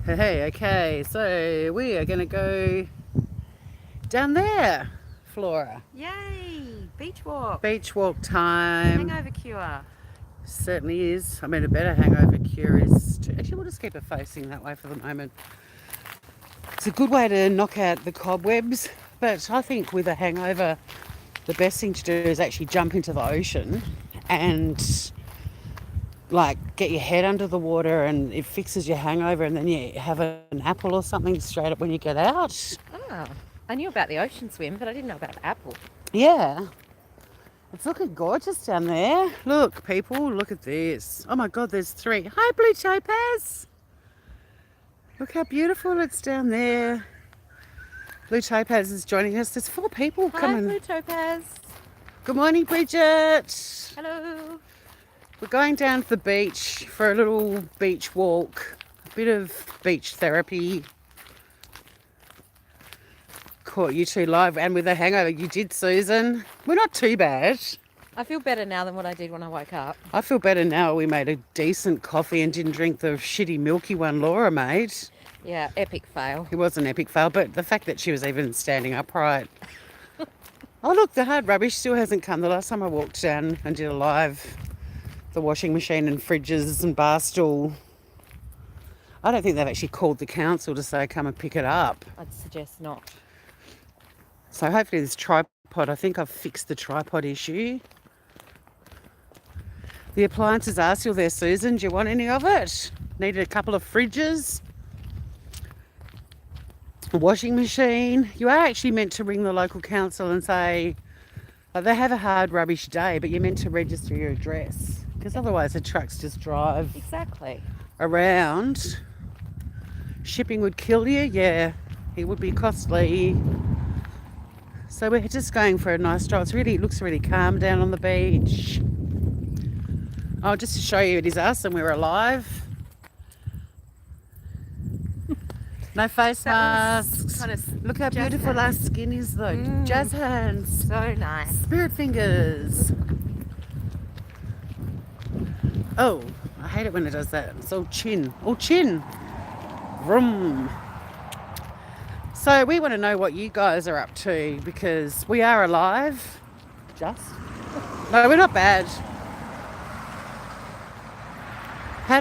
Hey, okay, so we are going to go down there, Flora. Yay! Beach walk. Beach walk time. Hangover cure. Certainly is. I mean, a better hangover cure is to... Actually, we'll just keep it facing that way for the moment. It's a good way to knock out the cobwebs, but I think with a hangover, the best thing to do is actually jump into the ocean and like get your head under the water, and it fixes your hangover, and then you have an apple or something straight up when you get out. Ah, I knew about the ocean swim, but I didn't know about the apple. Yeah, it's looking gorgeous down there. Look, people, look at this. Oh my God, there's three. Hi, Blue Topaz. Look how beautiful it's down there. Blue Topaz is joining us. There's four people Hi, coming. Blue Topaz. Good morning, Bridget. Hello. We're going down to the beach for a little beach walk, a bit of beach therapy. Caught you two live and with a hangover. You did, Susan. We're not too bad. I feel better now than what I did when I woke up. I feel better now. We made a decent coffee and didn't drink the shitty milky one Laura made. Yeah, epic fail. It was an epic fail, but the fact that she was even standing upright. Oh, look, the hard rubbish still hasn't come. The last time I walked down and did a live, the washing machine and fridges and bar stool, I don't think they've actually called the council to say come and pick it up. I'd suggest not. So hopefully this tripod, I think I've fixed the tripod issue. The appliances are still there, Susan. Do you want any of it? Needed a couple of fridges. A washing machine. You are actually meant to ring the local council and say, they have a hard rubbish day, but you're meant to register your address, because otherwise the trucks just drive Exactly. around. Shipping would kill you. Yeah, it would be costly. So we're just going for a nice stroll. It looks really calm down on the beach. Oh, just to show you, it is us and we're alive. No face masks. Kind of Look how beautiful our skin is though. Jazz hands. so nice. Spirit fingers. Oh, I hate it when it does that. It's all chin. All chin. Vroom. So we want to know what you guys are up to, because we are alive. Just. No, we're not bad. How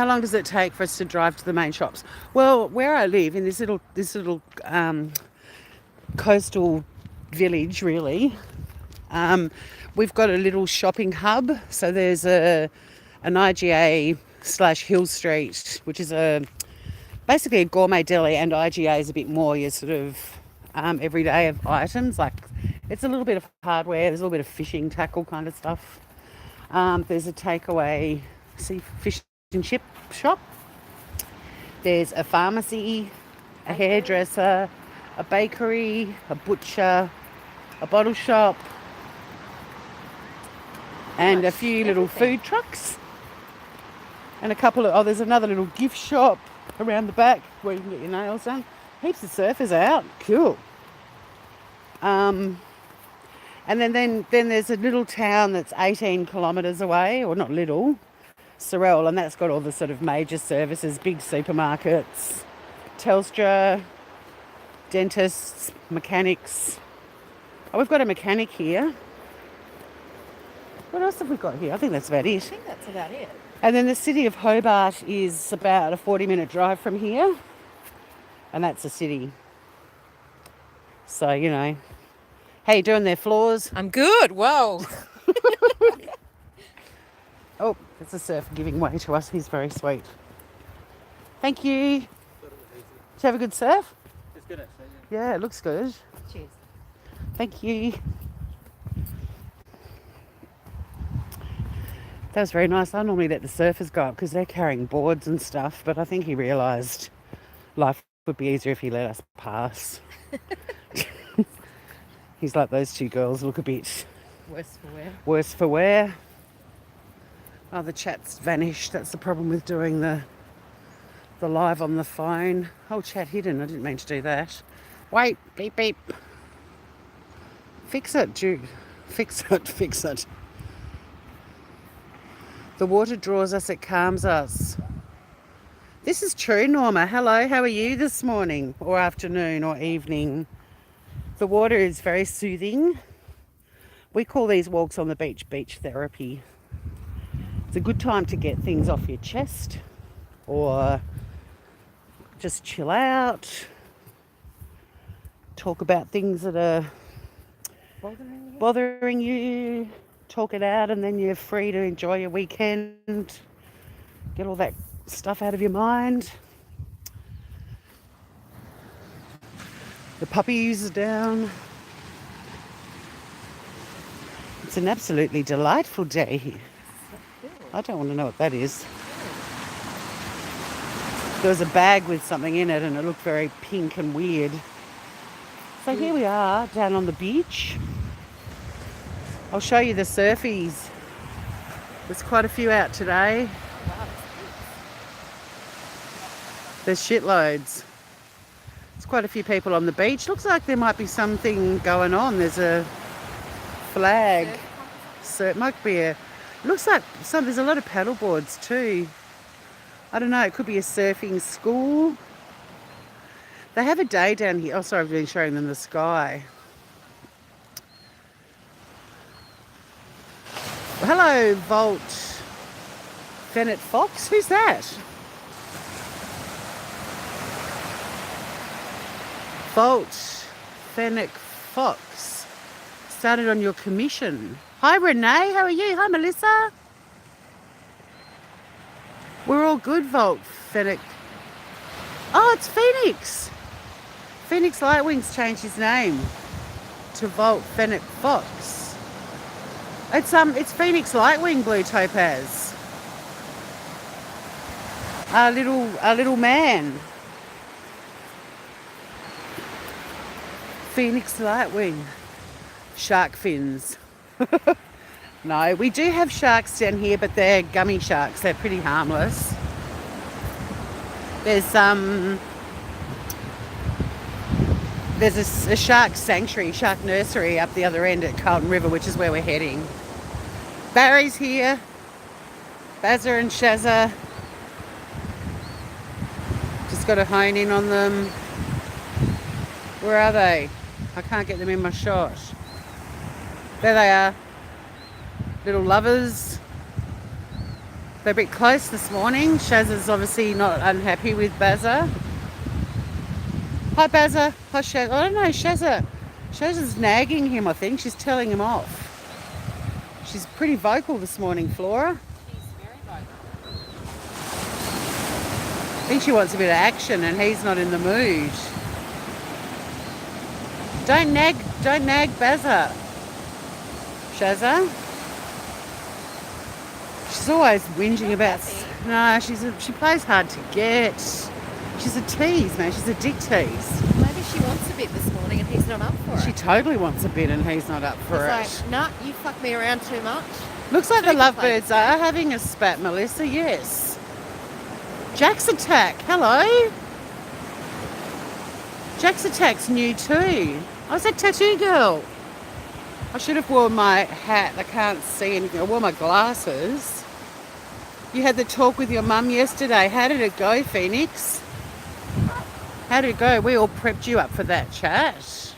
long does it take for us to drive to the main shops? Well, where I live in this little coastal village, really, we've got a little shopping hub. So there's an IGA / Hill Street, which is basically a gourmet deli, and IGA is a bit more your sort of everyday of items. Like it's a little bit of hardware, there's a little bit of fishing tackle kind of stuff. There's a takeaway fish and chip shop. There's a pharmacy, a hairdresser, a bakery, a butcher, a bottle shop, and a few little food trucks. And there's another little gift shop around the back where you can get your nails done. Heaps of surfers out. Cool. And then there's a little town that's 18 kilometres away, or not little, Sorel, and that's got all the sort of major services, big supermarkets, Telstra, dentists, mechanics. Oh, we've got a mechanic here. What else have we got here? I think that's about I it. think that's about it. And then the city of Hobart is about a 40-minute drive from here. And that's a city. So, you know. How you doing there, Floors? I'm good. Whoa. Oh, that's a surfer giving way to us. He's very sweet. Thank you. Did you have a good surf? It's good actually. Yeah, it looks good. Cheers. Thank you. That was very nice. I normally let the surfers go up because they're carrying boards and stuff, but I think he realised life would be easier if he let us pass. He's like, those two girls look a bit Worse for wear. worse for wear. Oh, the chat's vanished. That's the problem with doing the live on the phone. Oh, chat hidden. I didn't mean to do that. Wait, beep, beep. Fix it, Jude. Fix it, fix it. The water draws us, it calms us. This is true, Norma. Hello, how are you this morning or afternoon or evening? The water is very soothing. We call these walks on the beach therapy. It's a good time to get things off your chest or just chill out, talk about things that are bothering you, talk it out, and then you're free to enjoy your weekend, get all that stuff out of your mind. The puppies are down. It's an absolutely delightful day here. I don't want to know what that is. There was a bag with something in it and it looked very pink and weird. So here we are down on the beach. I'll show you the surfies. There's quite a few out today. There's shitloads. There's quite a few people on the beach. Looks like there might be something going on. There's a flag. So it might be a... Looks like there's a lot of paddle boards too. I don't know, it could be a surfing school. They have a day down here. Oh, sorry, I've been showing them the sky. Hello, Volt Fennec Fox. Who's that? Volt Fennec Fox. Started on your commission. Hi, Renee. How are you? Hi, Melissa. We're all good, Volt Fennec. Oh, it's Phoenix. Phoenix Lightwing's changed his name to Volt Fennec Fox. It's Phoenix Lightwing Blue Topaz. Our little man. Phoenix Lightwing. Shark fins. No, we do have sharks down here, but they're gummy sharks. They're pretty harmless. There's a shark sanctuary, shark nursery up the other end at Carlton River, which is where we're heading. Barry's here. Bazza and Shazza. Just got to hone in on them. Where are they? I can't get them in my shot. There they are. Little lovers. They're a bit close this morning. Shazza's obviously not unhappy with Bazza. Hi, Bazza. Hi, Shazza. I don't know, Shazza. Shazza's nagging him, I think. She's telling him off. She's pretty vocal this morning, Flora. She's very vocal. I think she wants a bit of action and he's not in the mood. Don't nag Bazza. Shazza. She's always whinging about... No, she plays hard to get. She's a tease, man. She's a dick tease. Maybe she wants a bit this morning and he's not up for it. She totally wants a bit and he's not up for it. He's like, nah, you fuck me around too much. Looks like Two the lovebirds complaints. are having a spat, Melissa. Yes. Jack's Attack. Hello. Jack's Attack's new too. I was a tattoo girl. I should have worn my hat. I can't see anything. I wore my glasses. You had the talk with your mum yesterday. How did it go, Phoenix? How did it go? We all prepped you up for that chat.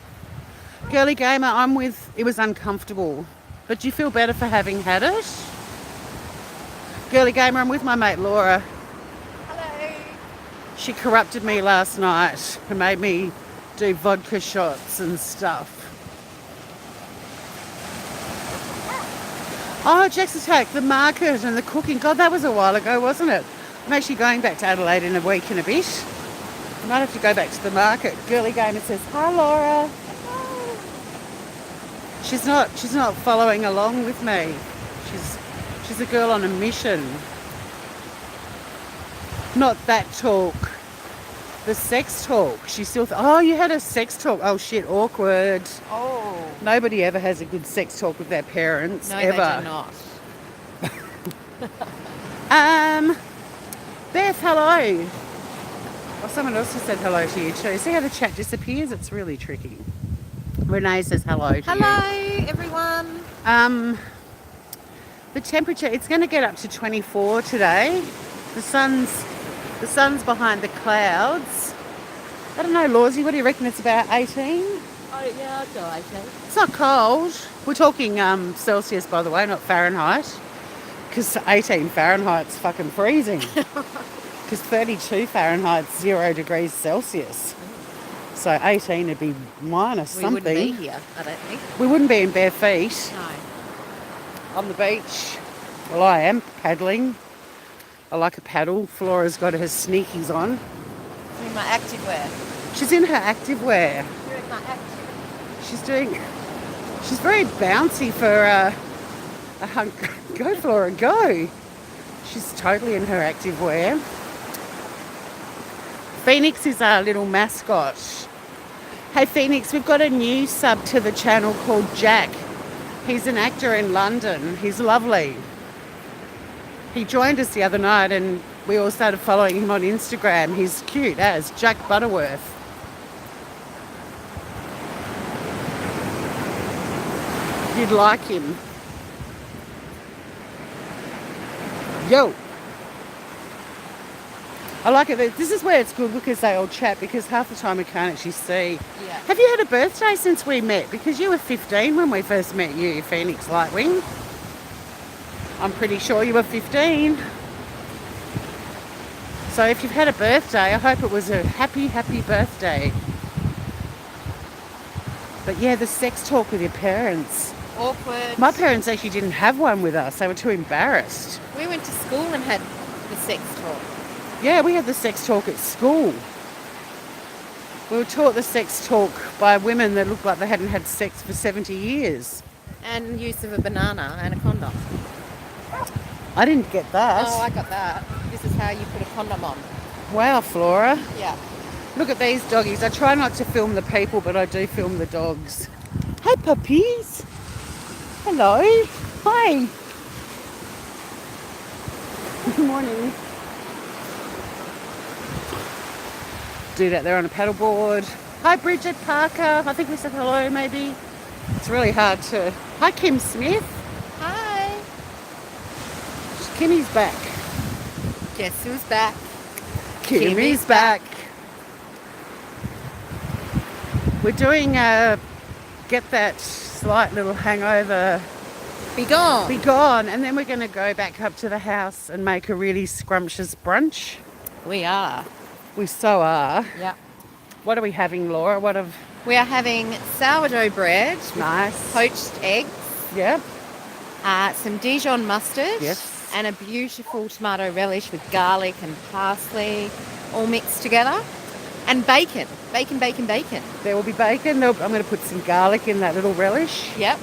Girly Gamer, it was uncomfortable. But do you feel better for having had it? Girly Gamer, I'm with my mate Laura. Hello. She corrupted me last night and made me do vodka shots and stuff. Oh, Jack's Attack, the market and the cooking. God, that was a while ago, wasn't it? I'm actually going back to Adelaide in a week and a bit. I might have to go back to the market. Girly Gamer says, hi, Laura. Hello. She's not following along with me. She's a girl on a mission. Not that talk. The sex talk. She still... oh, you had a sex talk. Oh, shit, awkward. Oh. Nobody ever has a good sex talk with their parents, No, ever. they do not. Beth, hello. Oh, someone else has said hello to you too. See how the chat disappears? It's really tricky. Renee says hello to you. Hello, everyone. The temperature, it's going to get up to 24 today. The sun's The sun's behind the clouds. I don't know, Lawsy, what do you reckon? It's about 18? Oh, yeah, I'd go 18. It's not cold. We're talking Celsius, by the way, not Fahrenheit. Because 18 Fahrenheit's fucking freezing. Because 32 Fahrenheit's 0 degrees Celsius. So 18 would be minus We something. wouldn't be here, I don't think. We wouldn't be in bare feet No. on the beach. Well, I am paddling. I like a paddle. Flora's got her sneakies on. I'm in my activewear. She's in her activewear. You're in my activewear. She's very bouncy for a hunk. Go, Flora, go. She's totally in her activewear. Phoenix is our little mascot. Hey Phoenix, we've got a new sub to the channel called Jack. He's an actor in London. He's lovely. He joined us the other night and we all started following him on Instagram. He's cute as Jack Butterworth. You'd like him. Yo. I like it. This is where it's good because they all chat, because half the time we can't actually see. Yeah. Have you had a birthday since we met? Because you were 15 when we first met you, Phoenix Lightwing. I'm pretty sure you were 15. So if you've had a birthday, I hope it was a happy, happy birthday. But yeah, the sex talk with your parents. Awkward. My parents actually didn't have one with us. They were too embarrassed. We went to school and had the sex talk. Yeah, we had the sex talk at school. We were taught the sex talk by women that looked like they hadn't had sex for 70 years. And use of a banana and a condom. I didn't get that. Oh, I got that. This is how you put a condom on. Wow, Flora. Yeah. Look at these doggies. I try not to film the people, but I do film the dogs. Hey, puppies. Hello. Hi. Good morning. Do that there on a paddleboard. Hi, Bridget Parker. I think we said hello, maybe. It's really hard to... Hi, Kim Smith. Hi. Kimmy's back. Guess who's back? Kimmy's back. We're doing get that slight little hangover Be gone. be gone, and then we're going to go back up to the house and make a really scrumptious brunch. We are. We so are. Yeah. What are we having, Laura? What of... We are having sourdough bread, Nice. poached eggs, Yep. some Dijon mustard, Yes. and a beautiful tomato relish with garlic and parsley all mixed together, and bacon. Bacon, bacon, bacon. There will be bacon. I'm going to put some garlic in that little relish. Yep,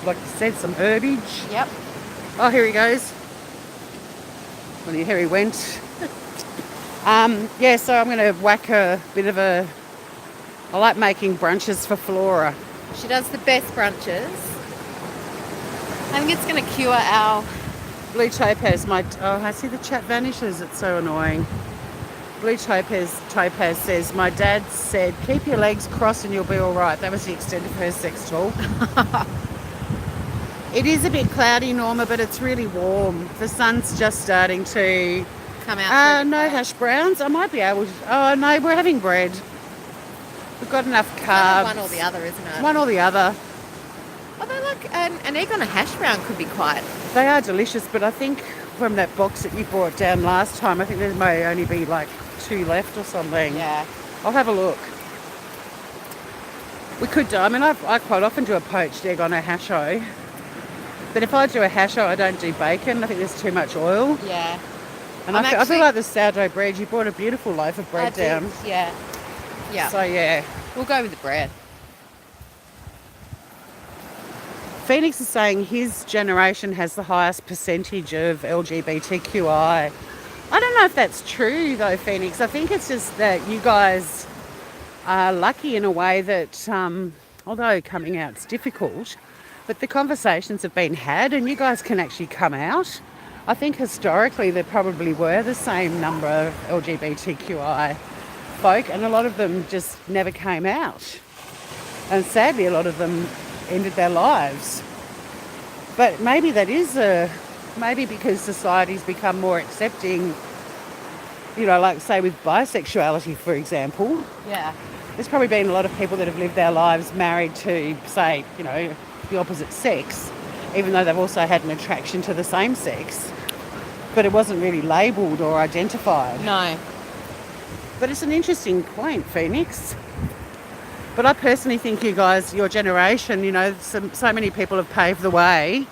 Like I said, some herbage. yep. Oh, here he goes. Well, here he went. Yeah, so I'm going to whack a bit of a... I like making brunches for Flora. She does the best brunches. I think it's going to cure our... Blue Topaz, I see the chat vanishes. It's so annoying. Blue Topaz says, my dad said, keep your legs crossed and you'll be all right. That was the extent of her sex talk. It is a bit cloudy, Norma, but it's really warm. The sun's just starting to... come out. no hash browns. I might be able to... Oh, no, we're having bread. We've got enough carbs. One or the other, isn't it? One or the other. Although, like, an egg on a hash brown could be quite... They are delicious, but I think from that box that you brought down last time, I think there may only be like 2 left or something. Yeah. I'll have a look. We could do... I mean, I quite often do a poached egg on a hasho. But if I do a hasho, I don't do bacon. I think there's too much oil. Yeah. And I'm I feel actually- like the sourdough bread, you brought a beautiful loaf of bread I did, down. Yeah. Yeah. So, yeah. We'll go with the bread. Phoenix is saying his generation has the highest percentage of LGBTQI. I don't know if that's true though, Phoenix. I think it's just that you guys are lucky in a way that, although coming out's difficult, but the conversations have been had and you guys can actually come out. I think historically there probably were the same number of LGBTQI folk and a lot of them just never came out. And sadly a lot of them ended their lives. But maybe that is maybe because society's become more accepting, you know, like say with bisexuality, for example, Yeah. there's probably been a lot of people that have lived their lives married to, say, you know, the opposite sex, even though they've also had an attraction to the same sex, but it wasn't really labelled or identified. No. But it's an interesting point, Phoenix. But I personally think you guys, your generation, you know, so many people have paved the way.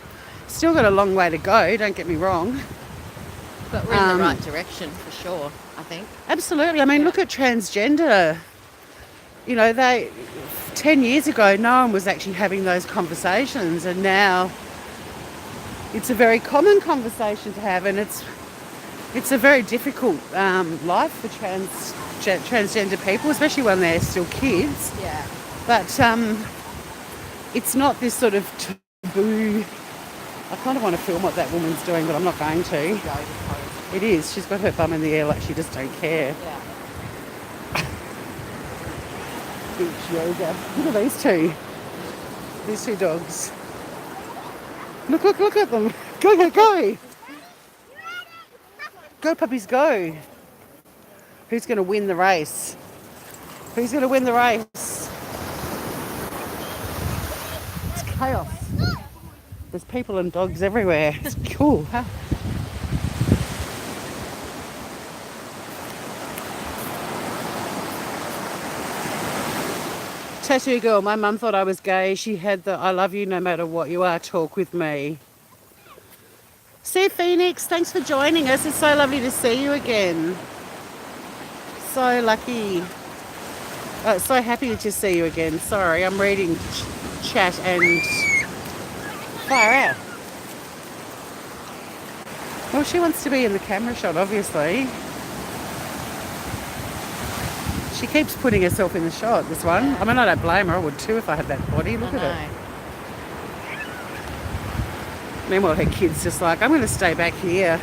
Still got a long way to go, don't get me wrong. But we're in the right direction for sure, I think. Absolutely. I mean, look at transgender. You know, 10 years ago, no one was actually having those conversations, and now it's a very common conversation to have, and it's a very difficult life for transgender people, especially when they're still kids. Yeah. But it's not this sort of taboo. I kind of want to film what that woman's doing, but I'm not going to. It is. She's got her bum in the air like she just don't care. Yeah. Beach yoga. Look at these two. These two dogs. Look at them. Go. Go, puppies, go. Who's going to win the race? Who's going to win the race? It's chaos. There's people and dogs everywhere. It's cool, huh? Tattoo girl, my mum thought I was gay. She had the "I love you no matter what you are" talk with me. See, Phoenix, thanks for joining us. It's so lovely to see you again. So lucky. So happy to see you again. Sorry, I'm reading chat and far out. Well, she wants to be in the camera shot, obviously. She keeps putting herself in the shot, this one. I mean, I don't blame her. I would too if I had that body. Look at it. Meanwhile, her kid's just like, I'm going to stay back here.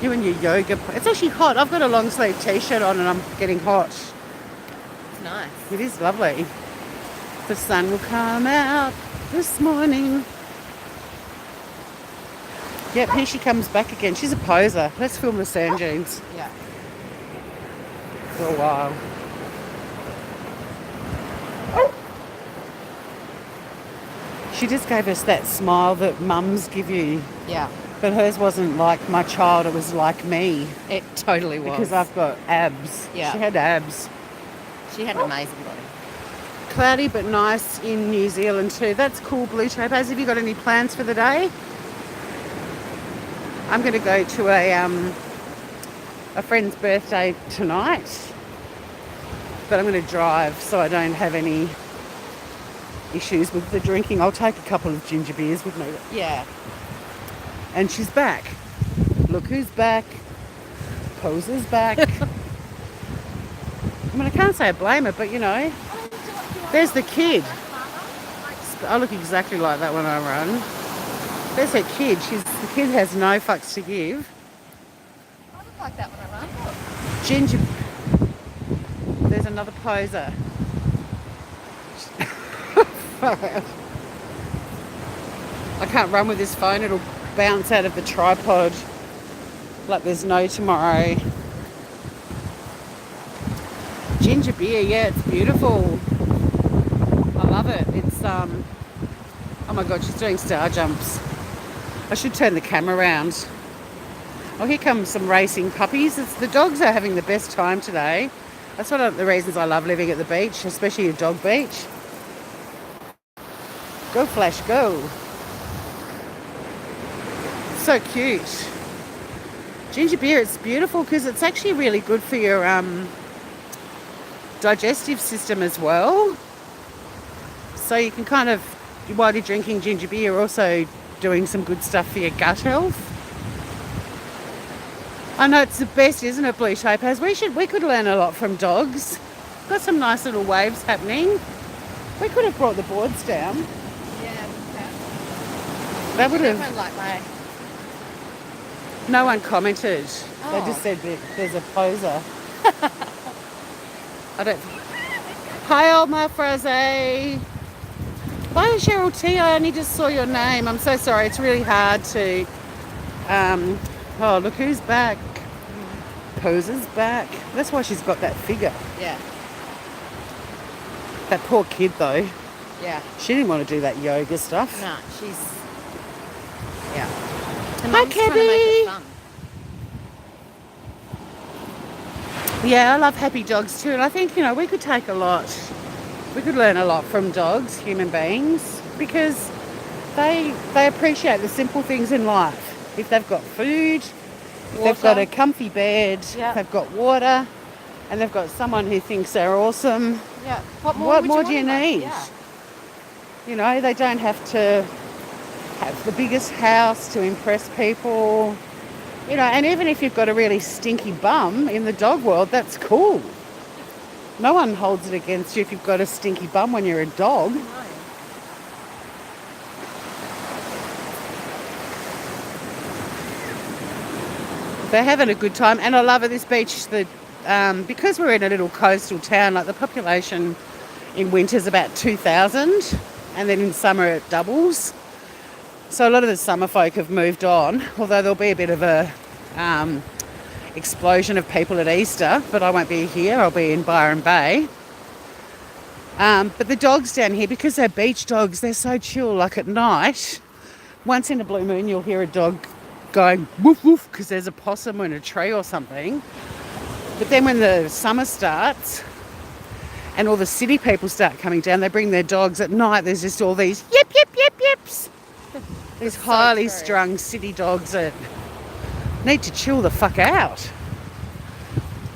You and your yoga. It's actually hot. I've got a long sleeve t-shirt on and I'm getting hot. It's nice. It is lovely. The sun will come out this morning. Yep, here she comes back again. She's a poser. Let's film the sand dunes Yeah. for a while. She just gave us that smile that mums give you. Yeah. But hers wasn't like my child, it was like me. It totally was. Because I've got abs. Yeah. She had abs. She had an amazing body. Cloudy but nice in New Zealand too. That's cool, Blue Topaz. Have you got any plans for the day? I'm going to go to a friend's birthday tonight. But I'm going to drive so I don't have any issues with the drinking. I'll take a couple of ginger beers with me. Yeah. And she's back. Look who's back. Poser's back. I mean, I can't say I blame her, but you know, there's the kid. I look exactly like that when I run. There's her kid. The kid has no fucks to give. I look like that when I run. Ginger. There's another poser. I can't run with this phone. It'll bounce out of the tripod like there's no tomorrow. Ginger beer, yeah, it's beautiful. I love it. It's oh my god, she's doing star jumps. I should turn the camera around. Oh, here comes some racing puppies. The dogs are having the best time today. That's one of the reasons I love living at the beach, especially a dog beach. Go Flash, go. So cute. Ginger beer, it's beautiful because it's actually really good for your digestive system as well. So you can kind of, while you're drinking ginger beer, you're also doing some good stuff for your gut health. I know it's the best, isn't it, Blue Topaz? We could learn a lot from dogs. Got some nice little waves happening. We could have brought the boards down. Yeah. That would have. Everyone like my... No one commented. Oh. They just said that there's a poser. I don't. Hi, old my Fraze. Bye, Cheryl T. I only just saw your name. I'm so sorry. It's really hard to. Oh, look who's back. poses back. That's why she's got that figure. Yeah. That poor kid, though. Yeah. She didn't want to do that yoga stuff. No, she's. Yeah. Her Hi, mum's trying to make it Kebby. fun. Yeah, I love happy dogs too. And I think, we could take a lot. We could learn a lot from dogs, human beings, because they appreciate the simple things in life. If they've got food, if they've got a comfy bed, Yeah. they've got water, and they've got someone who thinks they're awesome. Yeah. What would more do you want in life? need? Yeah. They don't have to have the biggest house to impress people. And even if you've got a really stinky bum in the dog world, that's cool. No one holds it against you if you've got a stinky bum when you're a dog. No. They're having a good time, and I love at this beach because we're in a little coastal town. Like the population in winter is about 2,000, and then in summer it doubles. So a lot of the summer folk have moved on, although there'll be a bit of a explosion of people at Easter, but I won't be here. I'll be in Byron Bay. But the dogs down here, because they're beach dogs, they're so chill. Like at night, once in a blue moon, you'll hear a dog going woof woof because there's a possum in a tree or something. But then when the summer starts and all the city people start coming down, they bring their dogs at night. There's just all these yip yip yip yips. These highly true. strung city dogs that need to chill the fuck out.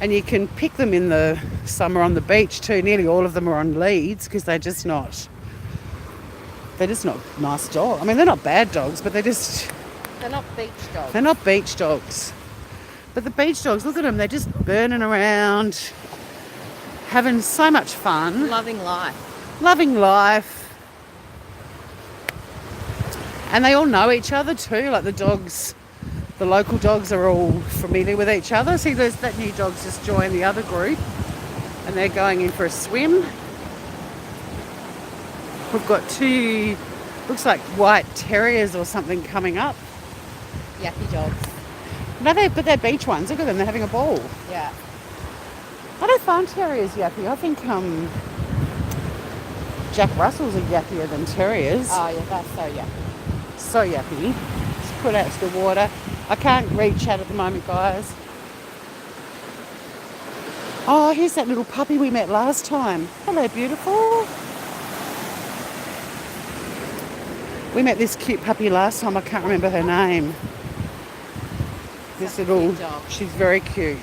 And you can pick them in the summer on the beach too. Nearly all of them are on leads because they're just not nice dogs. I mean, they're not bad dogs, but they're not beach dogs. They're not beach dogs. But the beach dogs, look at them, they're just burning around, having so much fun. Loving life. Loving life. And they all know each other too. Like the local dogs are all familiar with each other. See, there's that new dog's just joined the other group and they're going in for a swim. We've got two, looks like white terriers or something coming up. Yappy dogs. No, but they're beach ones. Look at them, they're having a ball. Yeah. I don't find terriers yappy. I think Jack Russells are yappier than terriers. Oh, yeah, that's so yappy. So yappy. Just put out to the water. I can't read chat at the moment, guys. Oh, here's that little puppy we met last time. Hello, beautiful. We met this cute puppy last time. I can't remember her name. This Such a little, cute dog. she's very cute.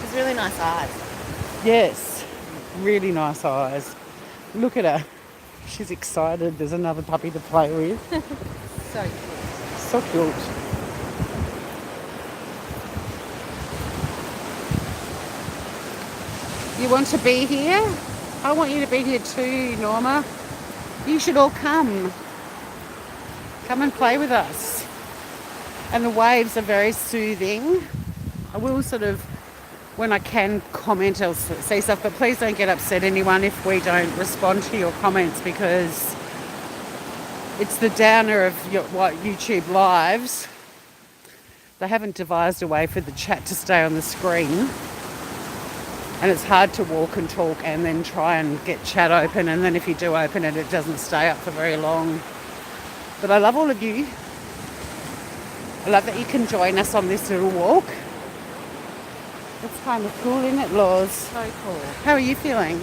She's really nice eyes. Yes, really nice eyes. Look at her. She's excited. There's another puppy to play with. So cute. So cute. You want to be here? I want you to be here too, Norma. You should all come. Come and play with us. And the waves are very soothing. I will sort of, when I can comment, I'll say stuff, but please don't get upset, anyone, if we don't respond to your comments, because it's the downer of what YouTube lives. They haven't devised a way for the chat to stay on the screen. And it's hard to walk and talk and then try and get chat open. And then if you do open it, it doesn't stay up for very long. But I love all of you. I love that you can join us on this little walk. It's kind of cool, isn't it, Laws? So cool. How are you feeling?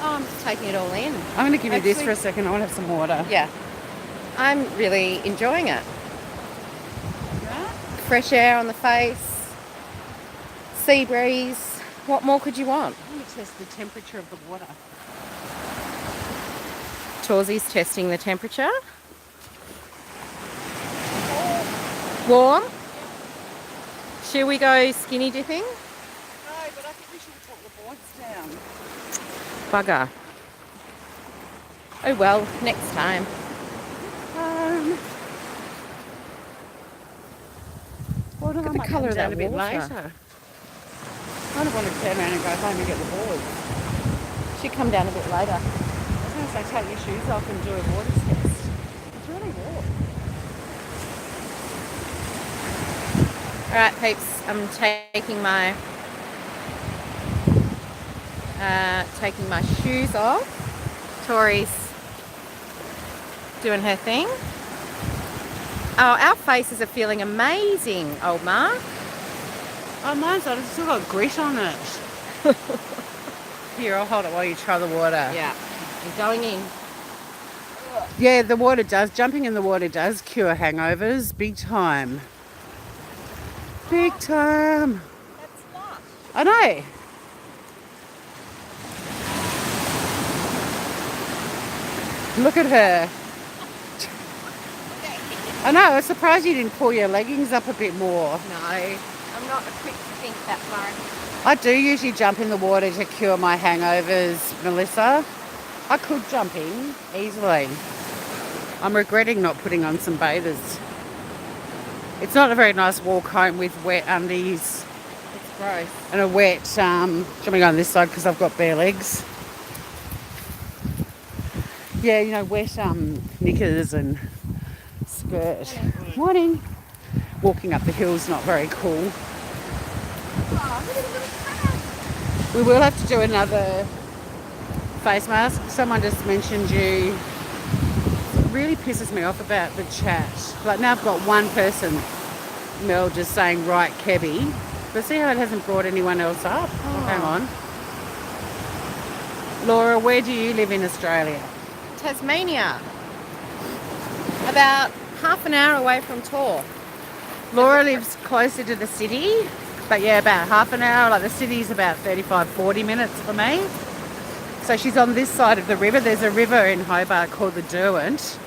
Oh, I'm just taking it all in. I'm going to give you this Actually- for a second. I want to have some water. Yeah. I'm really enjoying it. Fresh air on the face. Sea breeze. What more could you want? I'm going to test the temperature of the water. Tawsy's testing the temperature. Warm? Shall we go skinny dipping? No, but I think we should put the boards down. Bugger. Oh well, next time. Well, Look at the colour of down that a bit water. later. I kind of want to turn around and go home and get the boards. Should come down a bit later. I was going to say, take your shoes off and do a water test. It's really warm. All right, peeps. I'm taking my shoes off. Tori's doing her thing. Oh, our faces are feeling amazing, old Mark. Oh, mine's not. It's still got grit on it. Here, I'll hold it while you try the water. Yeah, I'm going in. Yeah, the water does. Jumping in the water does cure hangovers. Big time. Big time. That's lush. I know. Look at her. I know. I was surprised you didn't pull your leggings up a bit more. No, I'm not quick to think that far. I do usually jump in the water to cure my hangovers, Melissa. I could jump in easily. I'm regretting not putting on some bathers. It's not a very nice walk home with wet undies It's gross. and a wet, do you want me to go on this side because I've got bare legs? Yeah, you know, wet knickers and skirt. Morning. Walking up the hill's not very cool. We will have to do another face mask. Someone just mentioned you. It really pisses me off about the chat. Like now I've got one person, Mel, just saying right Kebby. But see how it hasn't brought anyone else up? Oh, hang on. Laura, where do you live in Australia? Tasmania. About half an hour away from Tor. Laura lives closer to the city, but yeah, about half an hour. Like the city's about 35, 40 minutes for me. So she's on this side of the river. There's a river in Hobart called the Derwent,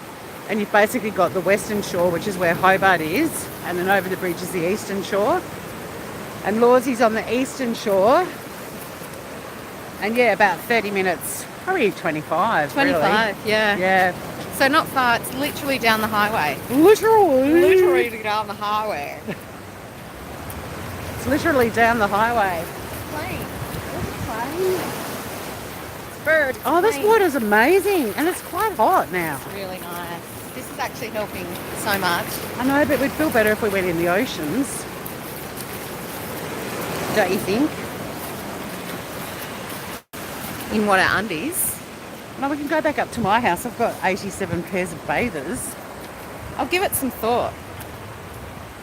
and you've basically got the western shore, which is where Hobart is, and then over the bridge is the eastern shore. And Lawsy's on the eastern shore, and yeah, about 30 minutes, probably 25. 25, really. yeah. Yeah. So not far, it's literally down the highway. Literally down the highway. It's literally down the highway. Bird. Oh, this water's amazing, and it's quite hot now. It's really nice. This is actually helping so much. I know, but we'd feel better if we went in the oceans. Don't you think? In what, our undies? No, we can go back up to my house. I've got 87 pairs of bathers. I'll give it some thought.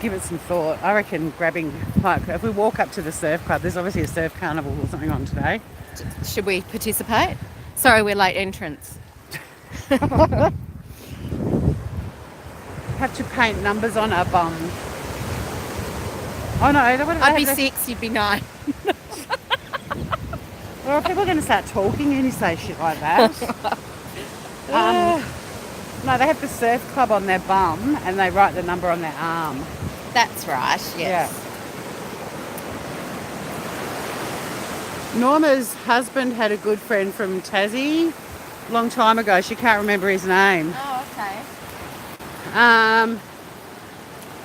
Give it some thought. I reckon grabbing, like, if we walk up to the surf club, there's obviously a surf carnival or something on today. Should we participate? Sorry, we're late entrance. Have to paint numbers on our bum. Oh no, I'd be 6, you'd be 9. Well, people are going to start talking and you say shit like that. No, they have the surf club on their bum and they write the number on their arm. That's right, yes. Yeah. Norma's husband had a good friend from Tassie a long time ago. She can't remember his name. Oh, okay.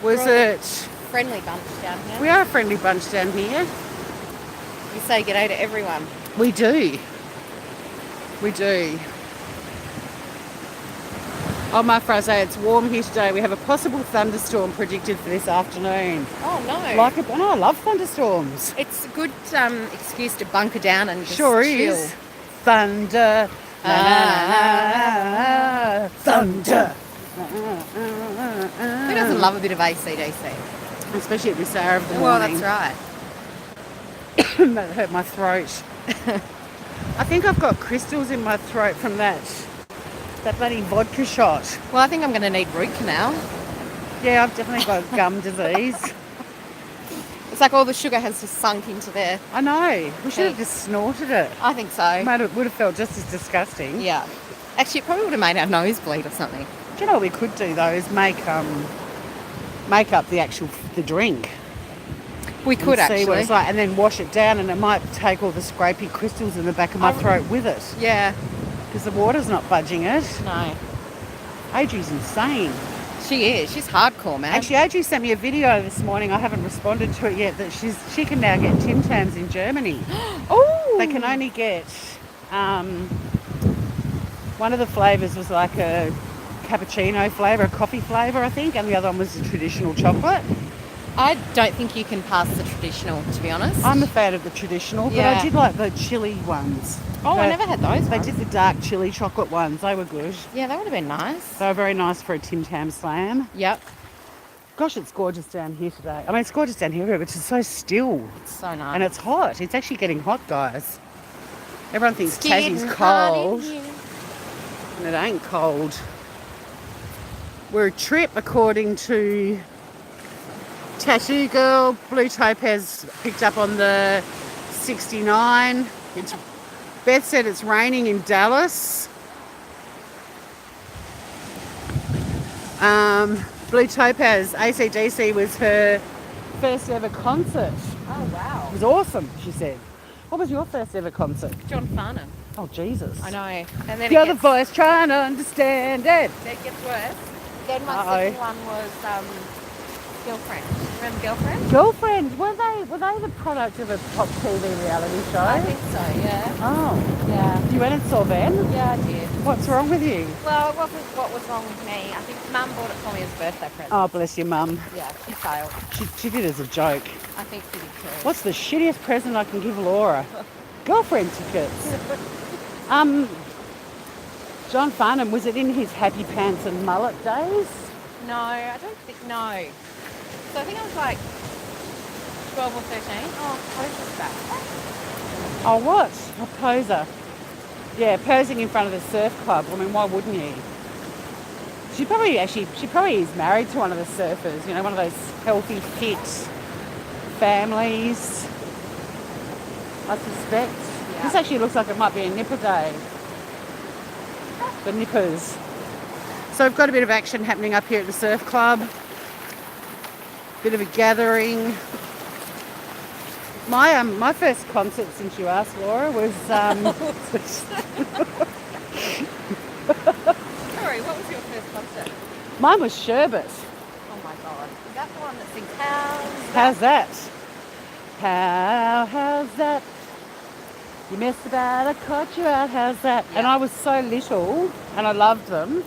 Was We're it... Friendly bunch down here. We are a friendly bunch down here. You say g'day to everyone. We do. We do. Oh, my phrase, it's warm here today. We have a possible thunderstorm predicted for this afternoon. Oh, no. I love thunderstorms. It's a good excuse to bunker down and just Sure chill. is. Thunder. Thunder. Who doesn't love a bit of AC/DC? Especially at this hour of the Well, morning. that's right. That hurt my throat. I think I've got crystals in my throat from that bloody vodka shot. Well, I think I'm going to need root canal. Yeah, I've definitely got gum disease. It's like all the sugar has just sunk into there. I know. We should have just snorted it. I think so. Would have felt just as disgusting. Yeah. Actually, it probably would have made our nose bleed or something. Do you know what we could do though? Is make up the drink. We could and see what actually. it's like, and then wash it down, and it might take all the scrapey crystals in the back of my throat with it. Yeah. Because the water's not budging it. No. Adri's insane. She is. She's hardcore, man. Actually, Adri sent me a video this morning. I haven't responded to it yet. That she can now get Tim Tams in Germany. Oh. They can only get one of the flavours was like a cappuccino flavour, a coffee flavour, I think, and the other one was the traditional chocolate. I don't think you can pass the traditional, to be honest. I'm a fan of the traditional, but Yeah. I did like the chili ones. I never had those They ones. did the dark chili chocolate ones. They were good. Yeah, that would have been nice. They were very nice for a Tim Tam Slam. Yep. Gosh, it's gorgeous down here today. I mean, it's gorgeous down here, but it's just so still. It's so nice. And it's hot. It's actually getting hot, guys. Everyone thinks It's getting Tassie's hot in cold, here. and it ain't cold. We're a trip, according to Tattoo Girl. Blue Topaz picked up on the 69. Beth said it's raining in Dallas. Blue Topaz, AC/DC was her first ever concert. Oh, wow. It was awesome, she said. What was your first ever concert? John Farnham. Oh, Jesus. I know. And then The other voice trying to understand it. It gets worse. Then my Uh-oh. second one was Girlfriend. Remember Girlfriend? Girlfriend, were they the product of a pop TV reality show? I think so, yeah. Oh, Yeah. you went and saw them? Yeah, I did. What's wrong with you? Well, it wasn't what was wrong with me. I think Mum bought it for me as a birthday present. Oh, bless your mum. Yeah, she failed. She did as a joke. I think she did too. What's the shittiest present I can give Laura? Girlfriend tickets. John Farnham, was it in his happy pants and mullet days? No, I don't think, no. So I think I was like 12 or 13. Oh, what is this back? Oh, what? A poser. Yeah, posing in front of the surf club. I mean, why wouldn't you? She probably is married to one of the surfers, you know, one of those healthy, fit families, I suspect. Yeah. This actually looks like it might be a nipper day. The nippers. So we've got a bit of action happening up here at the surf club. Bit of a gathering. My first concert, since you asked, Laura, was Sorry, what was your first concert? mine was Sherbet. Oh my god. Is that the one that sings How's How's that? How's that? You messed about, I caught you out, how's that? Yeah. And I was so little, and I loved them,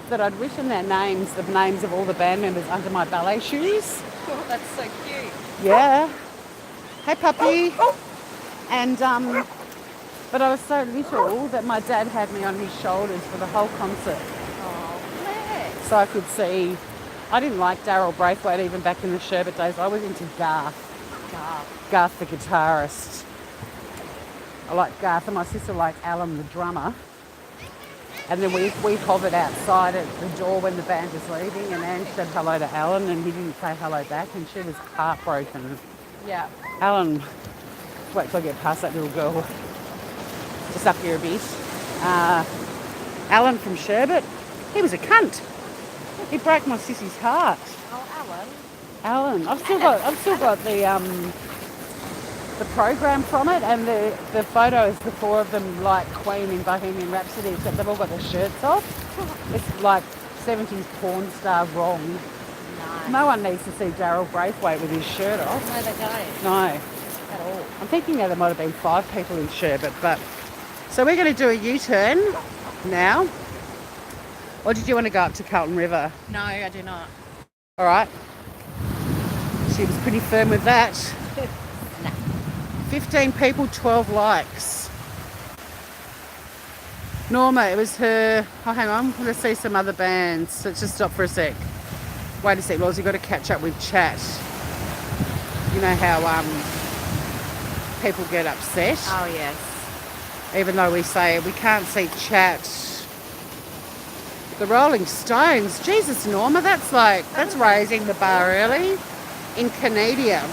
that I'd written their names, the names of all the band members, under my ballet shoes. Oh, that's so cute. Yeah. Hey, puppy. And, but I was so little that my dad had me on his shoulders for the whole concert. Oh, bless. So I could see, I didn't like Daryl Braithwaite even back in the Sherbet days. I was into Garth. Garth the guitarist. I liked Garth, and my sister liked Alan the drummer. And then we hovered outside at the door when the band was leaving, and Ange said hello to Alan, and he didn't say hello back, and she was heartbroken. Yeah. Alan, wait till I get past that little girl. Just up here a bit. Alan from Sherbet, he was a cunt. He broke my sissy's heart. Oh, Alan. Alan, I've still got the program from it, and the photos, the four of them like Queen in Bohemian Rhapsody, except they've all got their shirts off. It's like 70s porn star wrong. Nice. No one needs to see Daryl Braithwaite with his shirt off. No, they don't. No. At all. I'm thinking that there might have been 5 people in Sherbet, but... So we're going to do a U-turn now. Or did you want to go up to Carlton River? No, I do not. All right. She was pretty firm with that. Nah. 15 people, 12 likes. Norma, it was her... Oh, hang on. Let's see some other bands. Let's just stop for a sec. Wait a sec, Laws. You've got to catch up with chat. You know how people get upset? Oh, yes. Even though we say we can't see chat. The Rolling Stones. Jesus, Norma, that's raising the bar early. In Canada.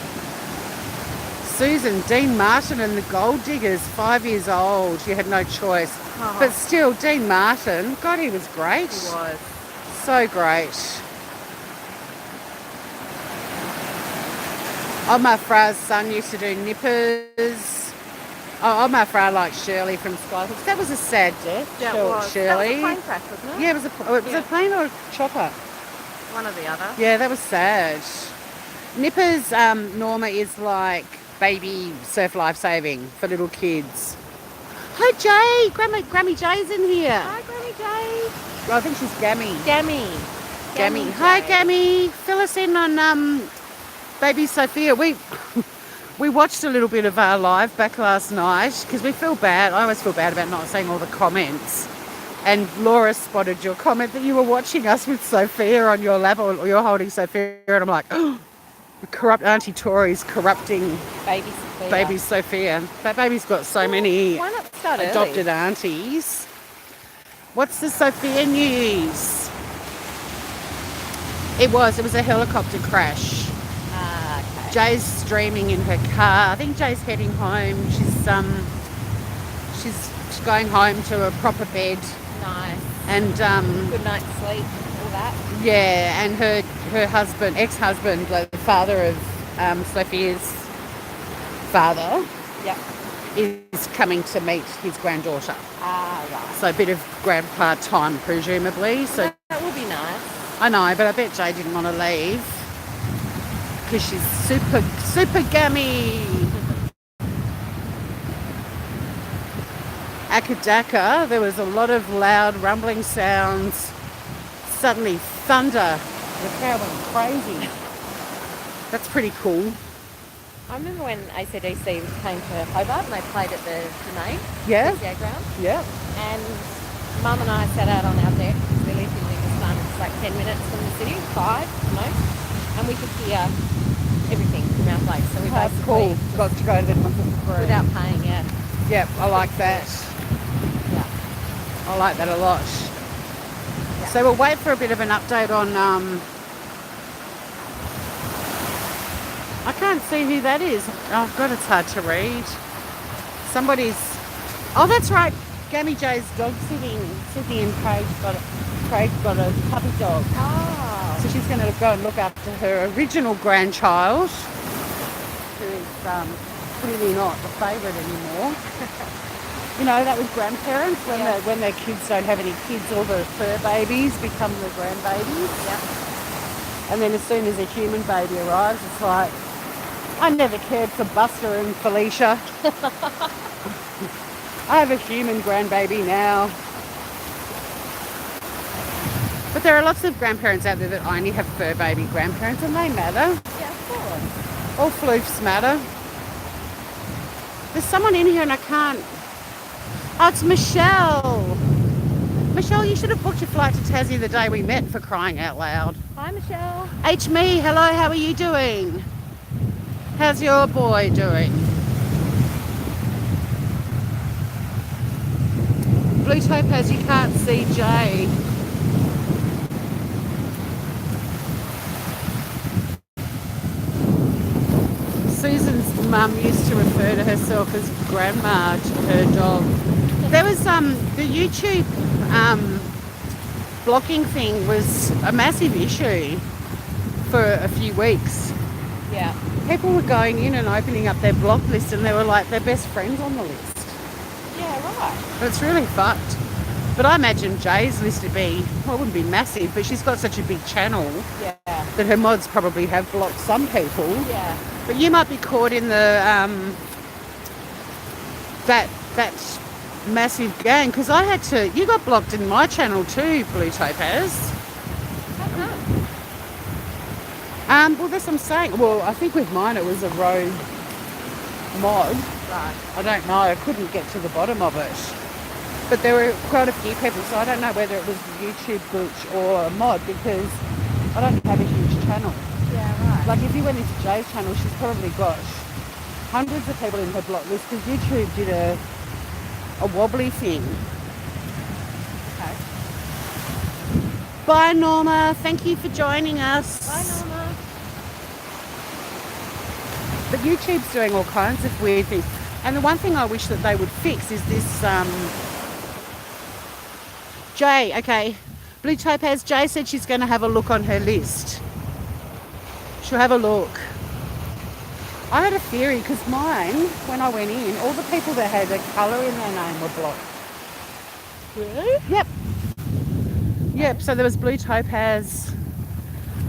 Susan, Dean Martin and the Gold Diggers, 5 years old. You had no choice. Oh. But still, Dean Martin, God, he was great. He was. So great. Omar Farah's son used to do Nippers. Oh, Omar Farah liked Shirley from Skyhooks. That was a sad death, Yeah, it Shirley. was. That was a plane crash, wasn't it? Yeah, it was a plane or a chopper. One or the other. Yeah, that was sad. Nippers, Norma, is like baby surf lifesaving for little kids. Hi, Jay. Grammy Jay's in here. Hi, Granny Jay. I think she's Gammy. Gammy. Gammy. Hi, Jay. Gammy. Fill us in on Baby Sophia, we watched a little bit of our live back last night because we feel bad. I always feel bad about not saying all the comments. And Laura spotted your comment that you were watching us with Sophia on your lap, or you're holding Sophia, and I'm like, oh, corrupt Auntie Tori's corrupting Baby Sophia. baby Sophia. That baby's got so many Why not start early? adopted aunties. What's the Sophia news? It was a helicopter crash. Ah, okay. Jay's streaming in her car. I think Jay's heading home. She's going home to a proper bed. Nice. And Good night's sleep, all that. yeah, and her husband, ex-husband, like the father of Sophia's father, Yep. is coming to meet his granddaughter. Ah, right. So a bit of grandpa time, presumably. So That would be nice. I know, but I bet Jay didn't want to leave because she's super gammy. Akadaka, there was a lot of loud rumbling sounds. Suddenly thunder. The crowd went crazy. That's pretty cool. I remember when ACDC came to Hobart and they played at the Domain, Yeah? PCA ground, Yeah. and Mum and I sat out on our deck because we lived in Livingstone. It's like 10 minutes from the city, 5 at most, and we could hear everything from our place. So we Oh, basically, cool. Got to go to the concert without paying, yeah. Yep, I like that. Yeah. I like that a lot. Yeah. So we'll wait for a bit of an update on. I can't see who that is. Oh God, it's hard to read. Somebody's. Oh, that's right. Gammy J's dog sitting. Sydney and Craig's got a puppy dog. Oh. So she's going to go and look after her original grandchild, who is clearly not the favourite anymore. You know, that with grandparents, when their kids don't have any kids, all the fur babies become the grandbabies. Yeah. And then as soon as a human baby arrives, it's like, I never cared for Buster and Felicia. I have a human grandbaby now. But there are lots of grandparents out there that only have fur baby grandparents, and they matter. Yeah, of course. All floofs matter. There's someone in here and I can't. Oh, it's Michelle. Michelle, you should have booked your flight to Tassie the day we met, for crying out loud. Hi, Michelle. H me, hello, how are you doing? How's your boy doing? Blue Topaz, you can't see Jay. Susan's mum used to refer to herself as grandma to her dog. There was the YouTube blocking thing was a massive issue for a few weeks. Yeah. People were going in and opening up their block list and they were like their best friends on the list. Yeah, right. It's really fucked. But I imagine Jay's list would be, well, it wouldn't be massive, but she's got such a big channel Yeah. that her mods probably have blocked some people. Yeah. But you might be caught in the that massive gang, because I had to. You got blocked in my channel too, Blue Topaz. How come? Well, that's what I'm saying. Well, I think with mine it was a rogue mod. Right. I don't know. I couldn't get to the bottom of it. But there were quite a few people, so I don't know whether it was a YouTube glitch or a mod, because I don't have a huge channel. Yeah, right. Like if you went into Jay's channel, she's probably got hundreds of people in her block list, because YouTube did a wobbly thing. Okay. Bye Norma, thank you for joining us. Bye, Norma. But YouTube's doing all kinds of weird things. And the one thing I wish that they would fix is this Jay, okay. Blue Topaz, Jay said she's going to have a look on her list. She'll have a look. I had a theory, because mine, when I went in, all the people that had a colour in their name were blocked. Really? Yep. Yep, so there was Blue Topaz,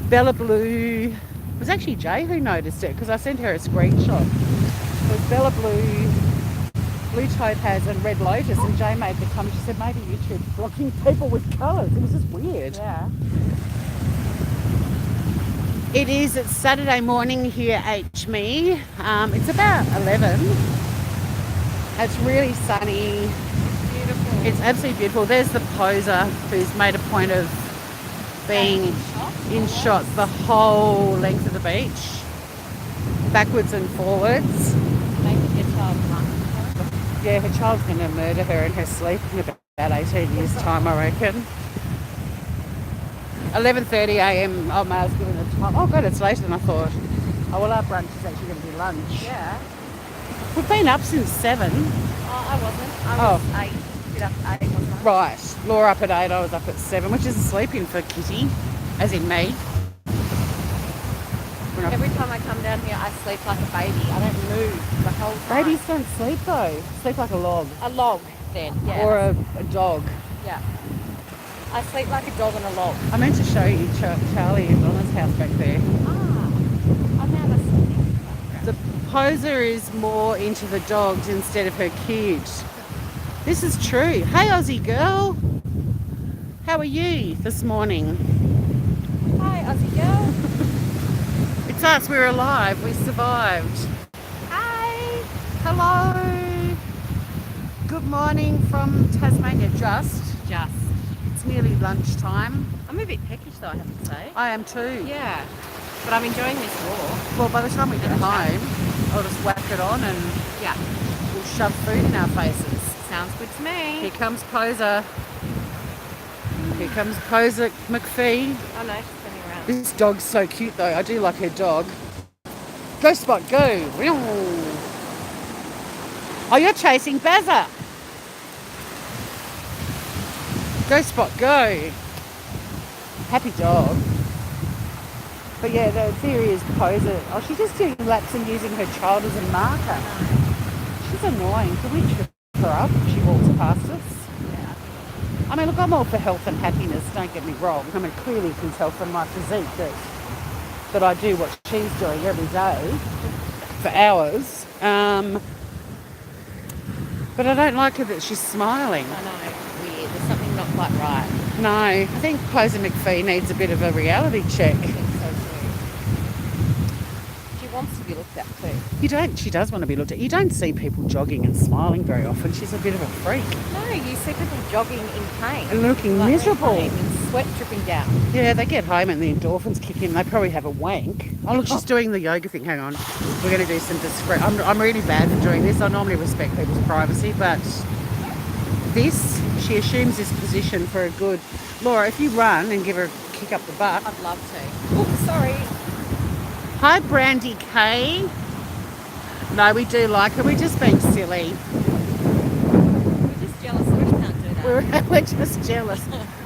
Bella Blue. It was actually Jay who noticed it, because I sent her a screenshot. It was Bella Blue, Blue Topaz and Red Lotus, and Jay made the comment. She said maybe YouTube's blocking people with colours. It was just weird. Yeah. It is. It's Saturday morning here at HME. It's about 11. It's really sunny. Beautiful. It's absolutely beautiful. There's the poser who's made a point of being in shot the whole length of the beach, backwards and forwards. Maybe your child drunk. Yeah, her child's going to murder her in her sleep in about 18 years' time, I reckon. 11:30 a.m. Oh, Ma's given the time. Oh, God, it's later than I thought. Oh, well, our brunch is actually going to be lunch. Yeah. We've been up since 7. Oh, I wasn't. I was 8. Bit up 8, wasn't I? Right. Laura up at 8, I was up at 7, which is a sleep-in for Kitty, as in me. Every time I come down here, I sleep like a baby. I don't move the whole time. Babies don't sleep, though. Sleep like a log. A log, then. Yeah. Or a dog. Yeah. I sleep like a dog on a log. I meant to show you Charlie and Donna's house back there. I'm now listening. The poser is more into the dogs instead of her kids. This is true. Hey, Aussie girl. How are you this morning? Hi, Aussie girl. It's us. We're alive. We survived. Hi. Hello. Good morning from Tasmania. Just. It's nearly lunchtime. I'm a bit peckish though, I have to say. I am too. Yeah. But I'm enjoying this walk. Well, by the time we get And a home, I'll just whack it on and Yeah. we'll shove food in our faces. Sounds good to me. Here comes Poser. Here comes Poser McPhee. Oh no, she's turning around. This dog's so cute though. I do like her dog. Go Spot, go. Oh, you're chasing Bazza. Go Spot, go. Happy dog. But yeah, the theory is Poser. Oh, she's just doing laps and using her child as a marker. She's annoying. Can we trip her up if she walks past us? Yeah. I mean, look, I'm all for health and happiness, don't get me wrong. I mean, clearly you can tell from my physique that I do what she's doing every day for hours. But I don't like her that she's smiling. I know. Weird. There's something not quite right. No, I think Poser McPhee needs a bit of a reality check. I think so too. She wants to be looked at too. She does want to be looked at. You don't see people jogging and smiling very often. She's a bit of a freak. No, you see people jogging in pain. And looking Like miserable. in pain, and sweat dripping down. Yeah, they get home and the endorphins kick in. They probably have a wank. Oh, look, she's doing the yoga thing. Hang on. We're going to do some discreet. I'm really bad for doing this. I normally respect people's privacy, but this, she assumes this position for a good... Laura, if you run and give her a kick up the butt. I'd love to. Oh, sorry. Hi, Brandy Kay. No, we do like her. We're just being silly. We're just jealous that we can't do that. We're just jealous.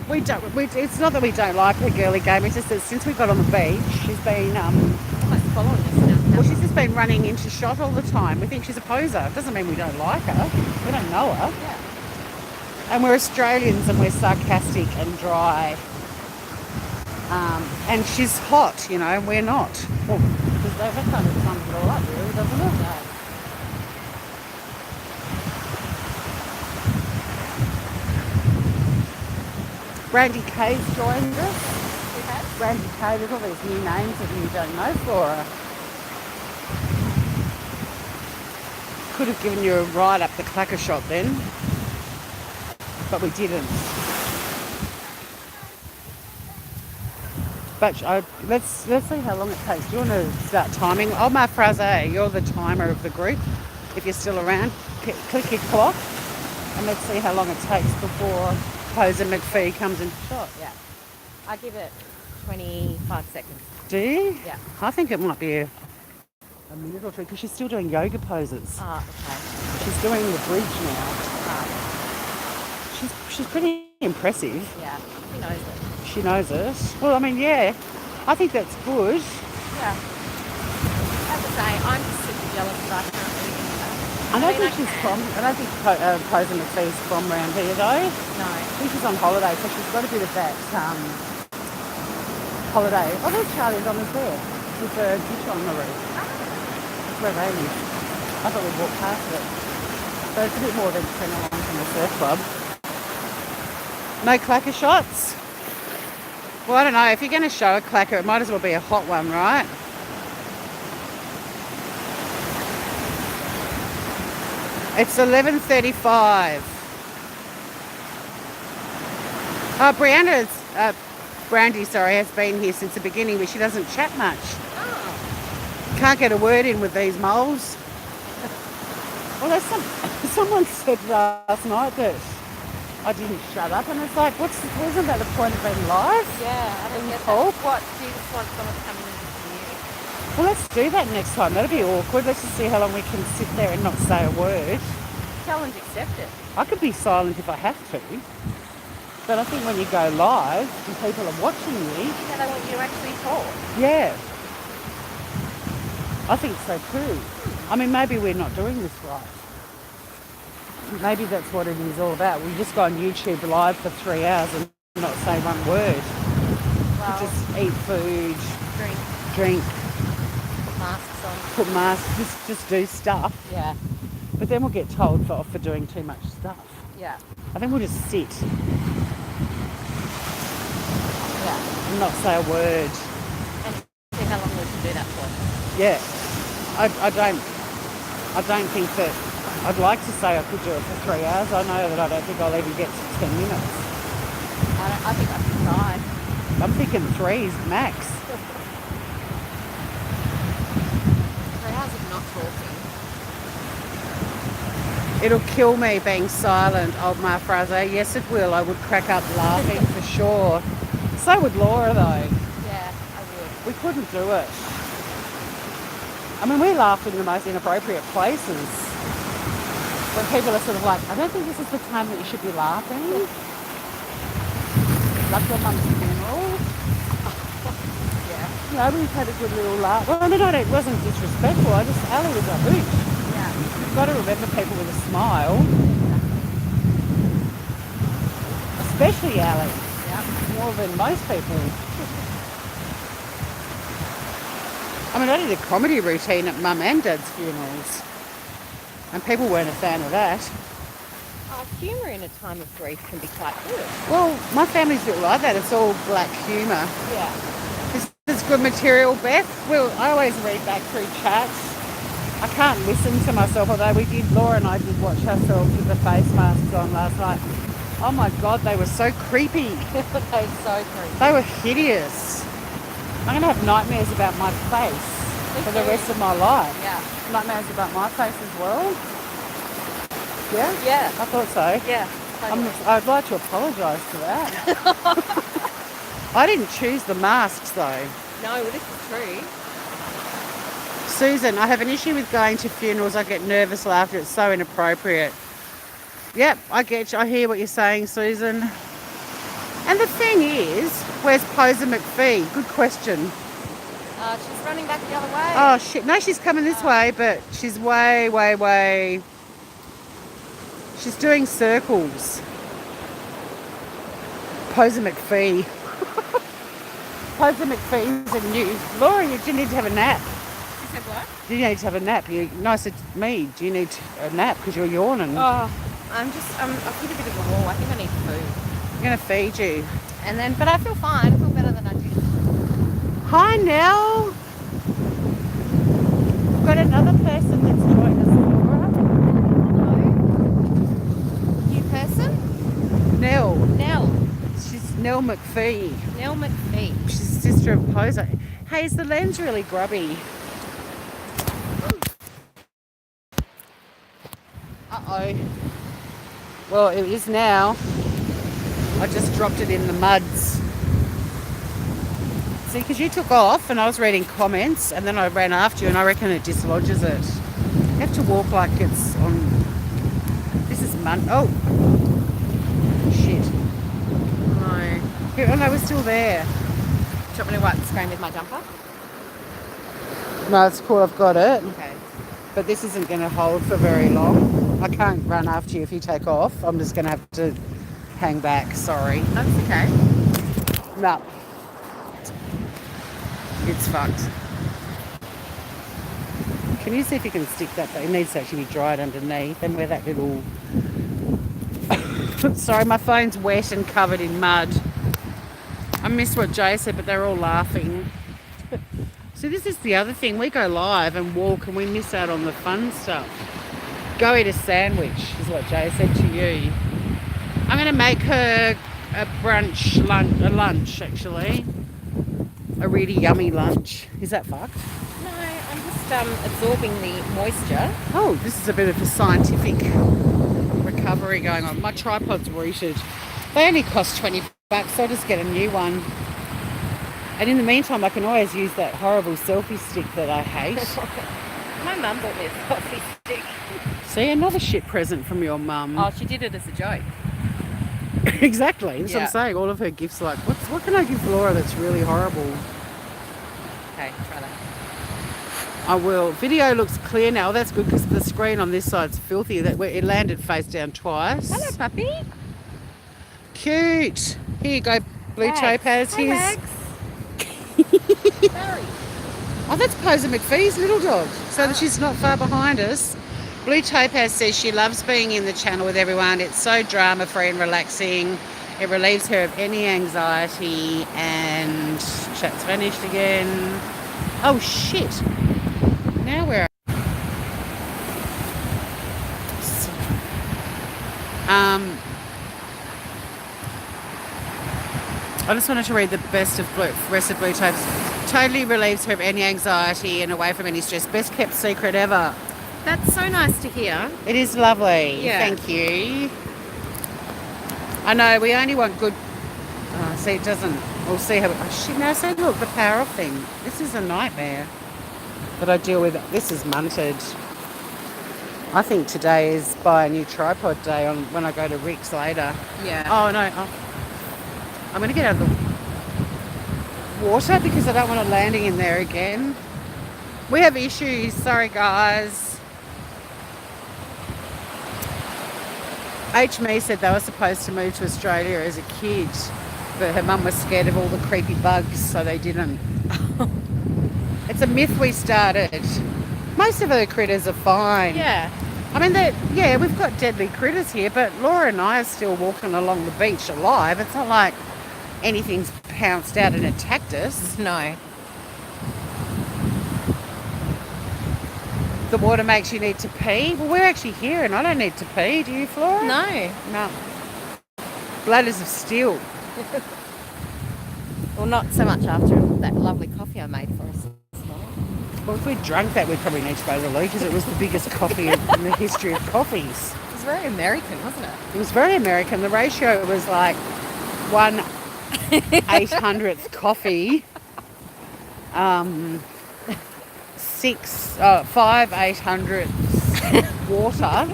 It's not that we don't like her girly game. It's just that since we got on the beach, she's been... Almost following us now. Well, she's just been running into shot all the time. We think she's a poser. It doesn't mean we don't like her. We don't know her. Yeah. And we're Australians and we're sarcastic and dry. And she's hot, you know, and we're not. Well, because that kind of sums it all up, really, doesn't it? No. Brandy Kay's joined us. We have? Brandy Kay, there's all these new names that you don't know, Flora. Could have given you a ride up the clacker shot then, but we didn't. But let's see how long it takes. Do you want to start timing? Omar Fraze, you're the timer of the group. If you're still around, click your clock and let's see how long it takes before Poser McPhee comes into shot. Yeah. I give it 25 seconds. Do you? Yeah. I think it might be a minute or two because she's still doing yoga poses. Ah, okay. She's doing the bridge now. Ah, She's pretty impressive. yeah. She knows it. She knows it. Well, I mean, yeah, I think that's good. Yeah. As I say, I'm just super jealous that I can't really do that. I don't think I she's can. from. I don't think Poser McPhee's from around here though. No. I think she's on holiday, so she's got a bit of that holiday. Oh, there's Charlie and Donna's there with a dish on the roof. That's where they live. I thought we'd walk past it. So it's a bit more than 10 along from the surf club. No clacker shots. Well, I don't know. If you're going to show a clacker, it might as well be a hot one, right? It's 11:35. Oh, Brandy, sorry, has been here since the beginning, but she doesn't chat much. Oh. Can't get a word in with these moles. Well, someone said last night that I didn't shut up, and it's like, wasn't that the point of being live? Yeah, I don't get Talk? that. What? Do you just want someone to come in and listen to you? Well, let's do that next time. That'll be awkward. Let's just see how long we can sit there and not say a word. Challenge accepted. I could be silent if I have to, but I think when you go live and people are watching you, Yeah, they want you to actually talk. yeah, I think so too. I mean, maybe we're not doing this right. Maybe that's what it is all about. We just go on YouTube live for 3 hours and not say one word. Well, Just eat food, drink, drink, masks on. put masks, just do stuff. Yeah, But then we'll get told for doing too much stuff. yeah, I think we'll just sit yeah. and not say a word. And see how long we can do that for. Yeah, I don't think that. I'd like to say I could do it for 3 hours. I know that I don't think I'll even get to 10 minutes. I think I can try. I'm thinking 3's max. 3 hours of not talking. It'll kill me being silent, old Ma Fraser. Yes, it will. I would crack up laughing for sure. So would Laura, though. Yeah, I would. We couldn't do it. I mean, we laugh in the most inappropriate places. When people are sort of like, I don't think this is the time that you should be laughing. Like your mum's funeral. Yeah. You know, we've had a good little laugh. Well, I mean, it wasn't disrespectful. Ali was a hoot. Yeah. You've got to remember people with a smile. Especially Ali. Yeah. More than most people. I mean, I did a comedy routine at Mum and Dad's funerals. And people weren't a fan of that. Humour in a time of grief can be quite good. Well, my family's a bit like that. It's all black humour. Yeah. This is good material, Beth. Well, I always read back through chats. I can't listen to myself, although Laura and I did watch ourselves with the face masks on last night. Oh my God, they were so creepy. They're so creepy. They were hideous. I'm going to have nightmares about my face for the rest of my life. Yeah. Nightmares about my face as well. Yeah? Yeah. I thought so. Yeah. Totally. I'd like to apologise for that. I didn't choose the masks though. No, well, this is true. Susan, I have an issue with going to funerals. I get nervous after. It's so inappropriate. Yep, I get you. I hear what you're saying, Susan. And the thing is, where's Posa McPhee? Good question. She's running back the other way. Oh shit, no, she's coming this way, but she's way. She's doing circles. Posa McPhee. Posa McPhee's a new. Laura, you need to have a nap. She said what? Do you need to have a nap? I said to me, do you need a nap because you're yawning? Oh, I've hit a bit of a wall. I think I need food. I'm going to feed you. And then, but I feel fine. I feel better than I did. Hi, Nell. We've got another person that's joined us, Laura. Hello. New person? Nell. Nell. She's Nell McPhee. Nell McPhee. She's the sister of Posa. Hey, is the lens really grubby? Uh-oh. Well, it is now. I just dropped it in the muds. See, because you took off and I was reading comments and then I ran after you and I reckon it dislodges it. You have to walk like it's on... This is Oh! Shit. No. Here, oh no, we're still there. Do you want me to wipe the screen with my jumper? No, it's cool, I've got it. Okay. But this isn't going to hold for very long. I can't run after you if you take off. I'm just going to have to hang back, sorry. That's okay. No. It's fucked. Can you see if you can stick that back? It needs to actually be dried underneath and where that little... Sorry, my phone's wet and covered in mud. I missed what Jay said, but they're all laughing. So this is the other thing. We go live and walk and we miss out on the fun stuff. Go eat a sandwich is what Jay said to you. I'm going to make her a lunch actually. A really yummy lunch. Is that fucked? No, I'm just absorbing the moisture. Oh, this is a bit of a scientific recovery going on. My tripod's rooted. They only cost $20, so I'll just get a new one. And in the meantime, I can always use that horrible selfie stick that I hate. My mum bought me a selfie stick. See, another shit present from your mum. Oh, she did it as a joke. Exactly. That's what Yeah. I'm saying. All of her gifts are like, what can I give Laura that's really horrible? Okay, try that. I will. Video looks clear now. That's good because the screen on this side's filthy. It landed face down twice. Hello, puppy. Cute. Here you go, Blue Topaz. Hey, Here's... Max. Barry. Oh, that's Posa McPhee's little dog. So that she's not far behind us. Blue Topaz says she loves being in the channel with everyone. It's so drama-free and relaxing. It relieves her of any anxiety. And chat's vanished again. Oh, shit. Now we're... I just wanted to read the rest of Blue Topaz. Totally relieves her of any anxiety and away from any stress. Best kept secret ever. That's so nice to hear. It is lovely. Yeah. Thank you. I know, we only want good... see, it doesn't... We'll see how... Oh, shit, now see, look, the power off thing. This is a nightmare that I deal with. This is munted. I think today is buy a new tripod day on when I go to Rick's later. Yeah. Oh, no. Oh. I'm going to get out of the water because I don't want it landing in there again. We have issues. Sorry, guys. HME said they were supposed to move to Australia as a kid, but her mum was scared of all the creepy bugs, so they didn't. It's a myth we started. Most of her critters are fine. Yeah. I mean, we've got deadly critters here, but Laura and I are still walking along the beach alive. It's not like anything's pounced out and attacked us. No. The water makes you need to pee. Well, we're actually here and I don't need to pee. Do you, Flora? No. No. Bladders of steel. Well, not so much after that lovely coffee I made for us this morning. Well, if we'd drunk that, we'd probably need to go to the loo because it was the biggest coffee in the history of coffees. It was very American, wasn't it? It was very American. The ratio was like 1/800th coffee, 5/800ths water,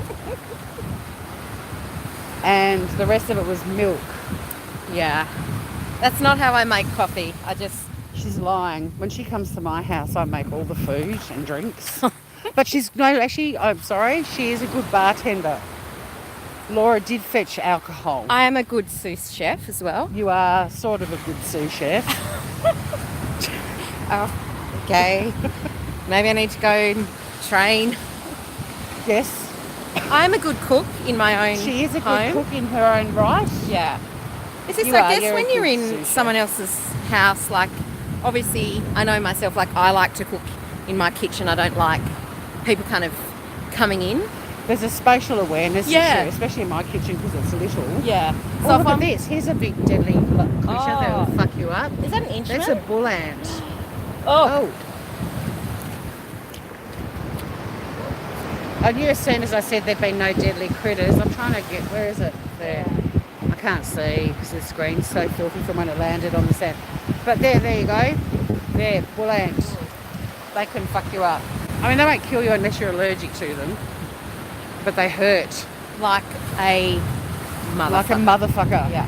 and the rest of it was milk. Yeah. That's not how I make coffee. I just... She's lying. When she comes to my house, I make all the food and drinks. But I'm sorry, she is a good bartender. Laura did fetch alcohol. I am a good sous chef as well. You are sort of a good sous chef. Oh, okay. Maybe I need to go and train. Yes. I'm a good cook in my own She is a good home. cook in her own right. Yeah. It's just, You I are, guess, you're a when you're good in sous someone else's house, like, obviously, I know myself, like, I like to cook in my kitchen. I don't like people kind of coming in. There's a spatial awareness Yeah. issue, especially in my kitchen because it's little. Yeah. So So look if at I'm... this. Here's a big deadly creature that will Oh. fuck you up. Is that an inchman? That's a bull ant. Oh. Oh. I knew as soon as I said there'd been no deadly critters. I'm trying to get... Where is it? There. I can't see because the screen's so filthy from when it landed on the sand. But there you go. There, bull ant. They can fuck you up. I mean, they won't kill you unless you're allergic to them. But they hurt. Like a motherfucker. Like a motherfucker. Yeah.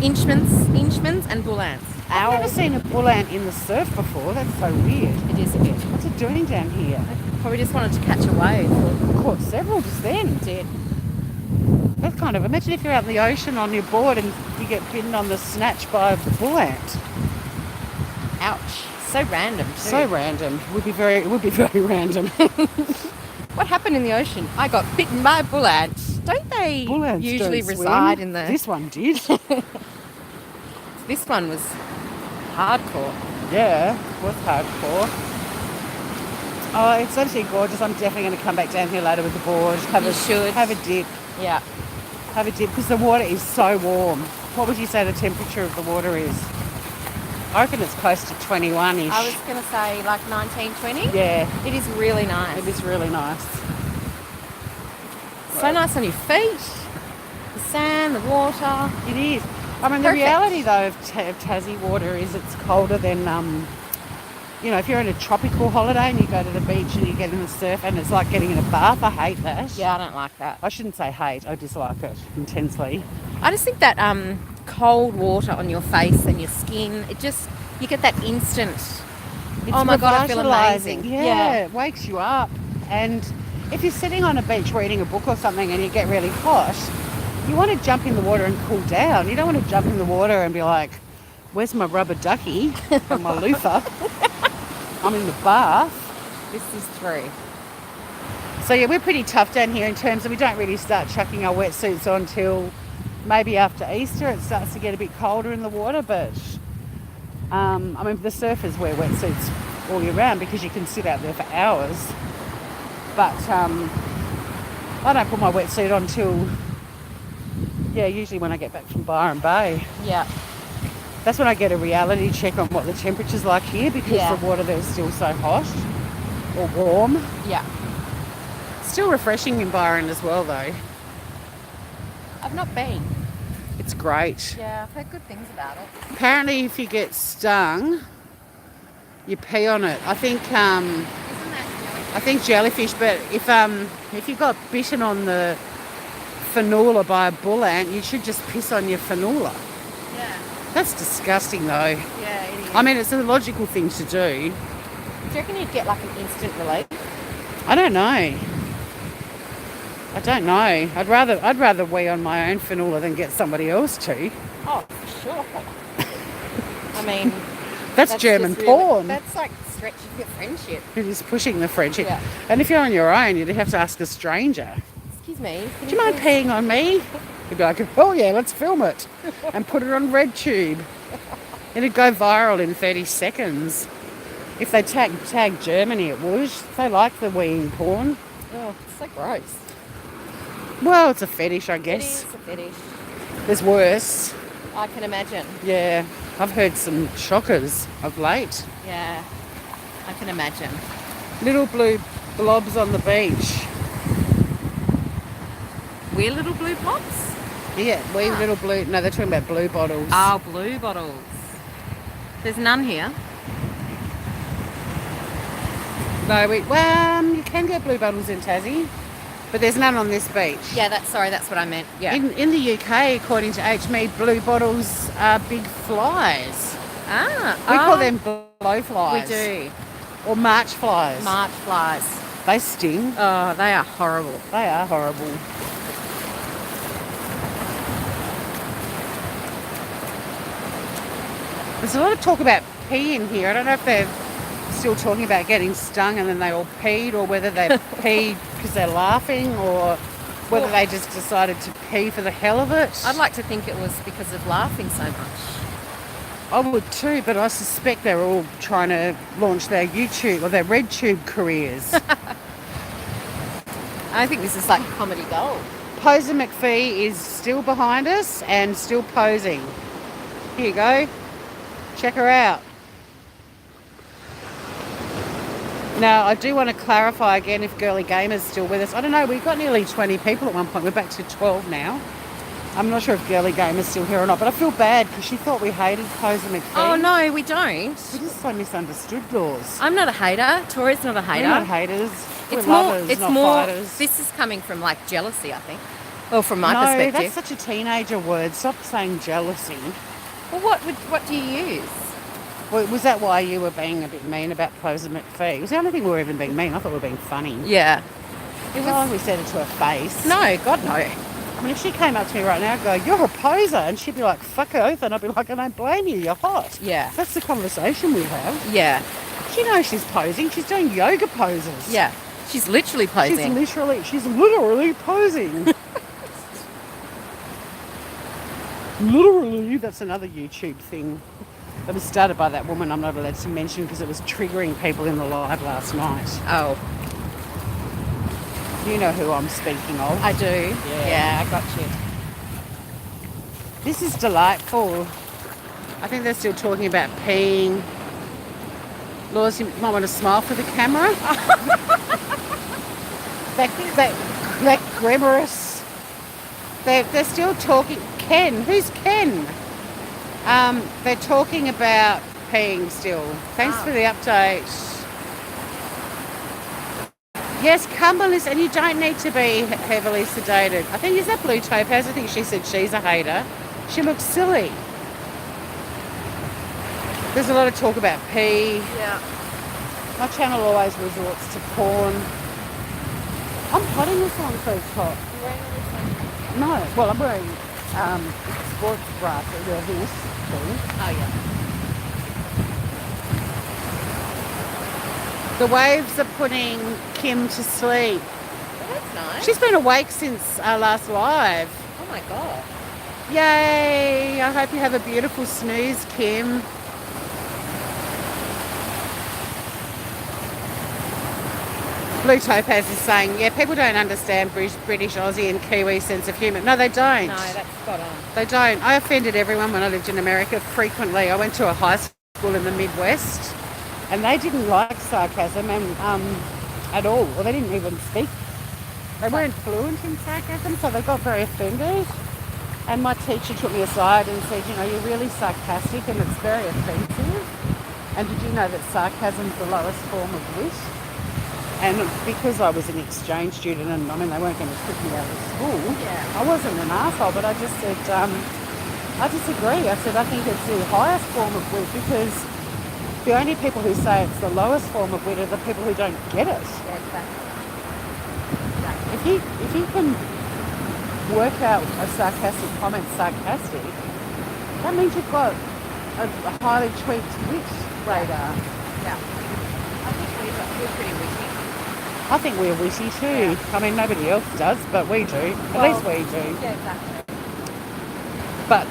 Inchmans and bull ants. I've never seen a bull ant in the surf before. That's so weird. It is a bit. What's it doing down here? Probably just wanted to catch a wave. Caught several just then. Did. That's kind of... Imagine if you're out in the ocean on your board and you get bitten on the snatch by a bull ant. Ouch. So random too. So random. It would be very random. What happened in the ocean? I got bitten by a bull ant. Don't they Bull ants usually don't swim. reside in the... This one did. This one was hardcore. Yeah, it was hardcore. Oh, it's absolutely gorgeous. I'm definitely going to come back down here later with the board. You should. Have a dip. Yeah. Have a dip because the water is so warm. What would you say the temperature of the water is? I reckon it's close to 21-ish. I was going to say like 19, 20. Yeah, It is really nice. it is really nice. So nice on your feet. The sand, the water. It is. I mean, the Perfect. reality though of Tassie water is it's colder than, you know, if you're in a tropical holiday and you go to the beach and you get in the surf and it's like getting in a bath. I hate that. Yeah, I don't like that. I shouldn't say hate. I dislike it intensely. I just think that cold water on your face and your skin, you get that instant. It's Oh my God, I feel revitalising. amazing. Yeah, Yeah. it wakes you up. And if you're sitting on a beach reading a book or something and you get really hot, you want to jump in the water and cool down. You don't want to jump in the water and be like, where's my rubber ducky and my loofah? I'm in the bath. This is true. So yeah, we're pretty tough down here in terms of we don't really start chucking our wetsuits on till maybe after Easter. It starts to get a bit colder in the water, but I mean the surfers wear wetsuits all year round because you can sit out there for hours. But I don't put my wetsuit on till usually when I get back from Byron Bay. Yeah. That's when I get a reality check on what the temperature's like here because Yeah. the water there's still so hot or warm. Yeah. Still refreshing in Byron as well though. I've not been. It's great. Yeah, I've heard good things about it. Apparently if you get stung, you pee on it. I think Isn't that jellyfish, but if you got bitten on the fenula by a bull ant, you should just piss on your fenula. Yeah. That's disgusting though. Yeah, it is. I mean, it's a logical thing to do. Do you reckon you'd get like an instant relief? I don't know. I'd rather wee on my own fenula than get somebody else to. Oh, for sure. I mean, That's German just really- porn. That's like stretching your friendship. It is pushing the friendship. Yeah. And if you're on your own, you'd have to ask a stranger. Excuse me. Do you mind peeing on me? You'd be like, oh yeah, let's film it and put it on RedTube. It'd go viral in 30 seconds. If they tag Germany, it would. They like the weeing porn. Oh, it's so gross. Well, it's a fetish, I It guess. is a fetish. There's worse. I can imagine. Yeah, I've heard some shockers of late. Yeah, I can imagine. Little blue blobs on the beach. We're little blue blobs? Yeah, little blue. No, they're talking about blue bottles. Oh, blue bottles. There's none here. No, you can get blue bottles in Tassie, but there's none on this beach. Yeah, that's what I meant. Yeah. In the UK, according to HME, blue bottles are big flies. We call them blowflies. We do. Or March flies. March flies. They sting. Oh, they are horrible. They are horrible. There's a lot of talk about pee in here. I don't know if they're still talking about getting stung and then they all peed, or whether they peed because they're laughing, or whether they just decided to pee for the hell of it. I'd like to think it was because of laughing so much. I would too, but I suspect they're all trying to launch their YouTube or their RedTube careers. I think this is like comedy gold. Poser McPhee is still behind us and still posing. Here you go. Check her out. Now, I do want to clarify again if Girly Gamer's still with us. I don't know, we got nearly 20 people at one point. We're back to 12 now. I'm not sure if Girly Gamer's still here or not, but I feel bad because she thought we hated Poser McPhee. Oh, no, we don't. We're just so misunderstood, Laws. I'm not a hater. Tori's not a hater. We're not haters. We're It's more. lovers, It's not more. fighters. This is coming from like jealousy, I think. Well, from my No, perspective. that's such a teenager word. Stop saying jealousy. Well, what do you use? Well, was that why you were being a bit mean about Poser McPhee? It was the only thing we were even being mean. I thought we were being funny. Yeah. It was like we said it to her face. No, God no. I mean, if she came up to me right now and go, you're a poser, and she'd be like, fuck oath, and I'd be like, I don't blame you, you're hot. Yeah. That's the conversation we have. Yeah. She knows she's posing. She's doing yoga poses. Yeah. She's literally posing. She's literally posing. Literally, that's another YouTube thing that was started by that woman I'm not allowed to mention because it was triggering people in the live last night. Oh, You know who I'm speaking of. I do. Yeah, I got you. This is delightful. I think they're still talking about peeing. Laws, you might want to smile for the camera. that glamorous. They're still talking. Ken, who's Ken? They're talking about peeing still. Thanks for the update. Yes, Cumberland, and you don't need to be heavily sedated. I think, is that Blue Topaz? I think she said she's a hater. She looks silly. There's a lot of talk about pee. Yeah. My channel always resorts to porn. I'm putting this on so hot. You wearing all this? No, well, I'm wearing sports bra for this thing. Oh, yeah. The waves are putting Kim to sleep. Well, that's nice. She's been awake since our last live. Oh, my God. Yay! I hope you have a beautiful snooze, Kim. Blue Topaz is saying, yeah, people don't understand British, Aussie and Kiwi sense of humour. No, they don't. No, that's spot on. They don't. I offended everyone when I lived in America frequently. I went to a high school in the Midwest and they didn't like sarcasm and at all. Or they didn't even speak. They weren't fluent in sarcasm, so they got very offended. And my teacher took me aside and said, you know, you're really sarcastic and it's very offensive. And did you know that sarcasm's the lowest form of wit? And because I was an exchange student and I mean they weren't going to kick me out of school, Yeah. I wasn't an arsehole, but I just said, I disagree. I said I think it's the highest form of wit because the only people who say it's the lowest form of wit are the people who don't get it. Yeah, exactly. If you can work out a sarcastic comment sarcastic, that means you've got a highly tweaked wit radar. Yeah. I think we're pretty witty. I think we're witty too. Yeah. I mean, nobody else does, but we do. At least we do. Yeah, exactly. But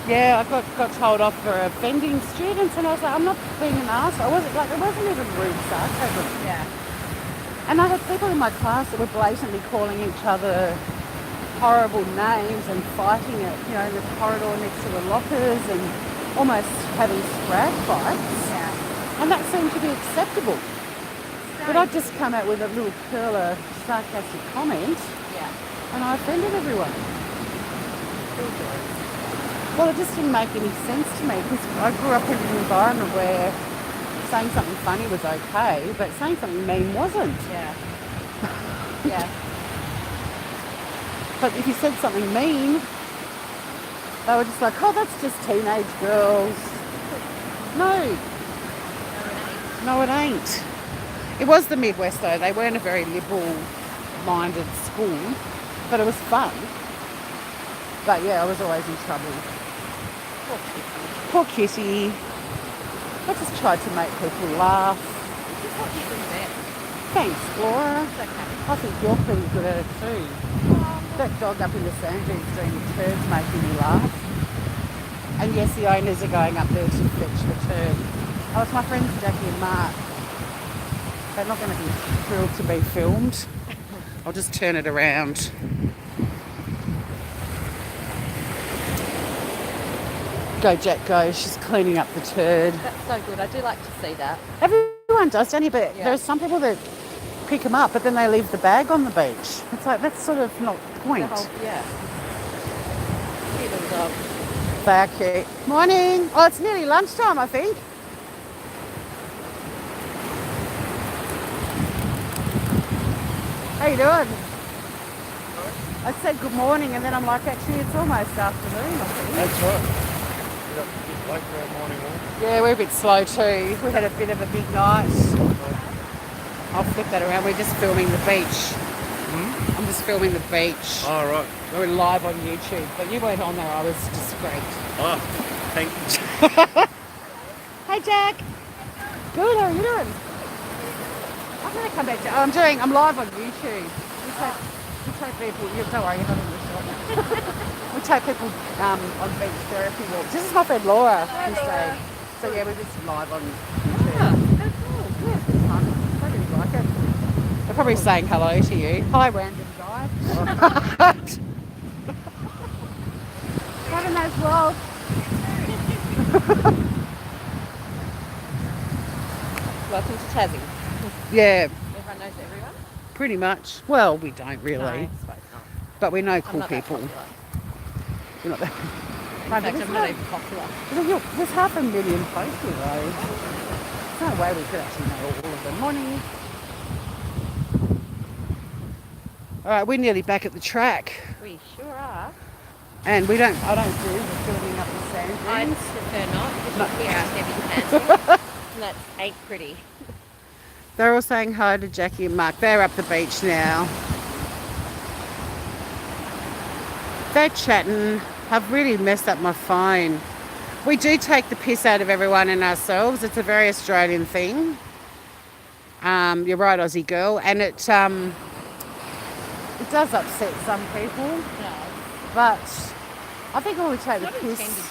yeah, I got told off for offending students, and I was like, I'm not being an arsehole. I wasn't like it wasn't even rude sarcasm. Yeah. And I had people in my class that were blatantly calling each other horrible names and fighting it, you know, in the corridor next to the lockers and almost having scrag fights. Yeah. And that seemed to be acceptable. But I'd just come out with a little curler sarcastic comment Yeah. and I offended everyone. Well, it just didn't make any sense to me because I grew up in an environment where saying something funny was okay, but saying something mean wasn't. Yeah. Yeah. But if you said something mean, they were just like, oh, that's just teenage girls. No, no, it ain't. It was the Midwest though. They weren't a very liberal-minded school, but it was fun. But yeah, I was always in trouble. Poor Kitty. I just tried to make people laugh. Just what you do there. Thanks, Laura. It's okay. I think you're pretty good at it too. That dog up in the sand dunes doing the turds making me laugh. And yes, the owners are going up there to fetch the turd. Oh, it's my friends Jackie and Mark. They're not going to be thrilled to be filmed. I'll just turn it around. Go, Jack, go. She's cleaning up the turd. That's so good. I do like to see that. Everyone does, don't you? But Yeah. there are some people that pick them up, but then they leave the bag on the beach. It's like, that's sort of not the point. The whole, yeah. Cute little dog. They are cute. Morning. Oh, it's nearly lunchtime, I think. How you doing? I said good morning, and then I'm like, actually, it's almost afternoon, I think. That's right. You're up a bit late for our morning walk. Yeah, we're a bit slow too. We had a bit of a big night. I'll flip that around. We're just filming the beach. I'm just filming the beach. Oh, right. We're live on YouTube, but you weren't on there. I was discreet. Oh, thank you. Hey, Jack. Good. How are you doing? I'm gonna come back to. I'm live on YouTube. We take people, don't worry, you're not in the shot. We take people on beach therapy walks. This is my friend Laura. Hi, who Laura. stayed. So yeah, we're just live on Oh, so cool. Yeah, it's good fun. I really like it. They're probably saying hello to you. Hi, random guy. Have a nice walk. Welcome to Tassie. Yeah, Everyone knows everyone. pretty much. Well, we don't really, No, I suppose not. but we know I'm cool not that people. popular. We're not that. In Right, fact, there's I'm no- not even popular. There's 500,000 posts here, though. There's no way we could actually know all of them. Morning. All right, we're nearly back at the track, We sure are. and I don't do the filming up the sand I'd dunes. prefer not because No. you hear our heavy panting. And that ain't pretty. They're all saying hi to Jackie and Mark. They're up the beach now. They're chatting. I've really messed up my phone. We do take the piss out of everyone and ourselves. It's a very Australian thing. You're right, Aussie girl. And it does upset some people. No, But I think when we take the not piss... intended to.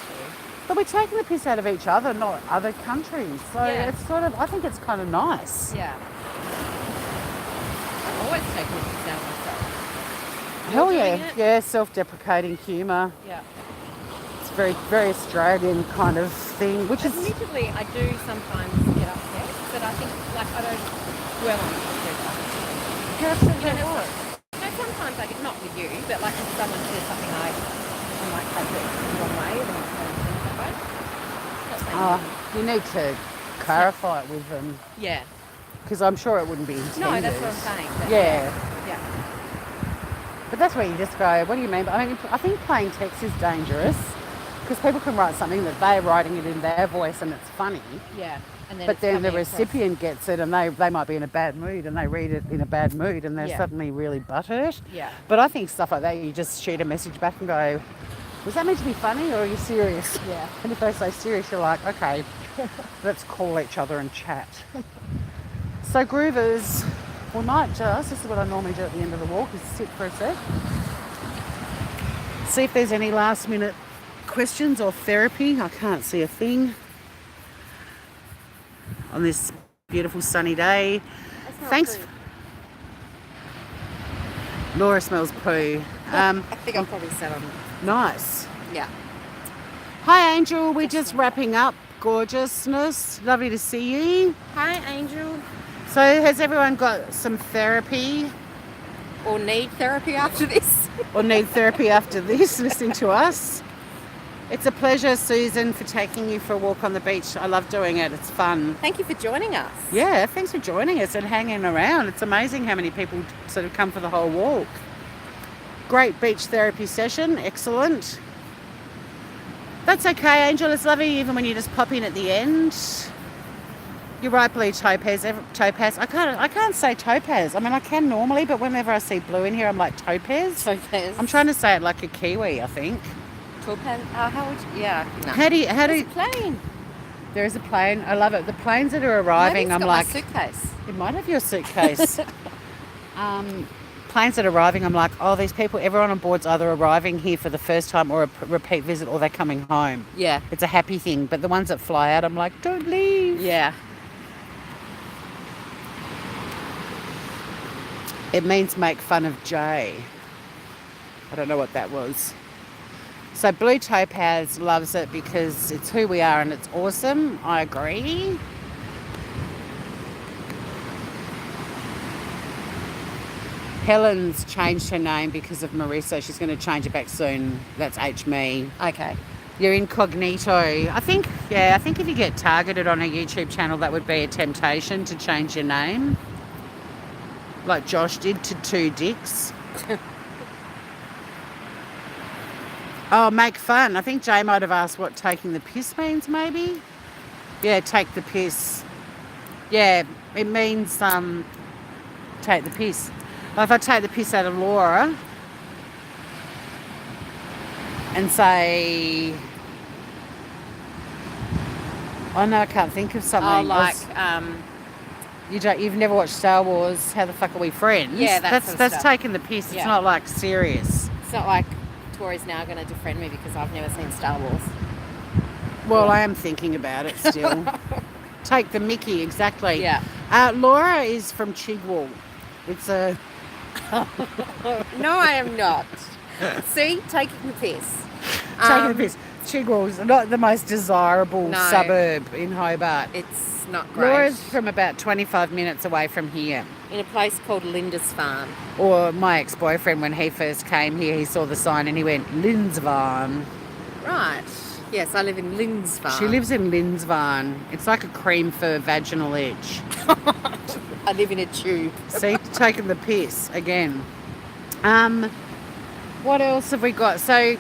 But we're taking the piss out of each other, not other countries. So Yeah. it's sort of... I think it's kind of nice. Yeah. I've always taken a piss out of myself. Hell You're yeah. doing it? Yeah, self-deprecating humour. Yeah. It's very, very Australian kind of thing, which is... Admittedly, I do sometimes get upset, but I think, like, I don't dwell on it too much. You're upset You know, about what? no, sometimes I get, not with you, but like if someone says something I might take it the wrong way, then I don't think that way. Not saying Oh, you- you need to clarify it with them, Yeah. because I'm sure it wouldn't be intended. No, that's what I'm saying. But Yeah. Yeah. But that's where you just go, what do you mean? I mean, I think plain text is dangerous, because people can write something that they're writing it in their voice and it's funny. Yeah. And then But it's then the coming across- recipient gets it and they might be in a bad mood and they read it in a bad mood and they're Yeah. suddenly really butthurt. Yeah. But I think stuff like that, you just shoot a message back and go, was that meant to be funny or are you serious? Yeah. And if they say serious, you're like, okay, let's call each other and chat. So groovers, we might just, this is what I normally do at the end of the walk, is sit for a sec. See if there's any last minute questions or therapy. I can't see a thing on this beautiful sunny day. Thanks. Laura smells poo. I think I'll probably sat on. Nice. Yeah. Hi Angel, we're just wrapping up. Gorgeousness. Lovely to see you. Hi, Angel. So has everyone got some therapy Or need therapy after this? or need therapy after this, listening to us? It's a pleasure, Susan, for taking you for a walk on the beach. I love doing it. It's fun. Thank you for joining us. Yeah, thanks for joining us and hanging around. It's amazing how many people sort of come for the whole walk. Great beach therapy session. Excellent. That's okay, Angel. It's lovely even when you just pop in at the end. You're right, blue topaz. Topaz. I can't say topaz. I mean, I can normally, but whenever I see blue in here, I'm like topaz. Topaz. I'm trying to say it like a Kiwi, I think. Topaz. How would you? Yeah. No. How do you? There's a plane. There is a plane. I love it. The planes that are arriving, Maybe it's I'm got like, my suitcase. it might have your suitcase. Planes that are arriving, I'm like, oh, these people, everyone on board's either arriving here for the first time or a repeat visit or they're coming home. Yeah. It's a happy thing. But the ones that fly out, I'm like, don't leave. Yeah. It means make fun of Jay. I don't know what that was. So Blue Topaz loves it because it's who we are and it's awesome. I agree. Helen's changed her name because of Marissa. She's going to change it back soon. That's H-Me. Okay. You're incognito. I think if you get targeted on a YouTube channel, that would be a temptation to change your name. Like Josh did to Two Dicks. Oh, make fun. I think Jay might have asked what taking the piss means, maybe? Yeah, take the piss. Yeah, it means take the piss. Like if I take the piss out of Laura and say, oh no, I can't think of something. Oh, like What's- You've never watched Star Wars. How the fuck are we friends? Yeah, that that's sort of that's stuff. taking the piss. It's Yeah. not like serious. It's not like Tori's now going to defriend me because I've never seen Star Wars. Well, I am thinking about it still. Take the Mickey, exactly. Yeah. Laura is from Chigwell. It's a No, I am not. See, taking the piss. taking the piss. Chigwell's not the most desirable No. suburb in Hobart. It's not great. Laura's from about 25 minutes away from here. In a place called Linda's Farm. Or my ex-boyfriend, when he first came here, he saw the sign and he went, Lindsvarn. Right. Yes, I live in Lynn's Farm. She lives in Lindsvarn. It's like a cream for vaginal edge. I live in a tube. See, taking the piss again. What else have we got? So,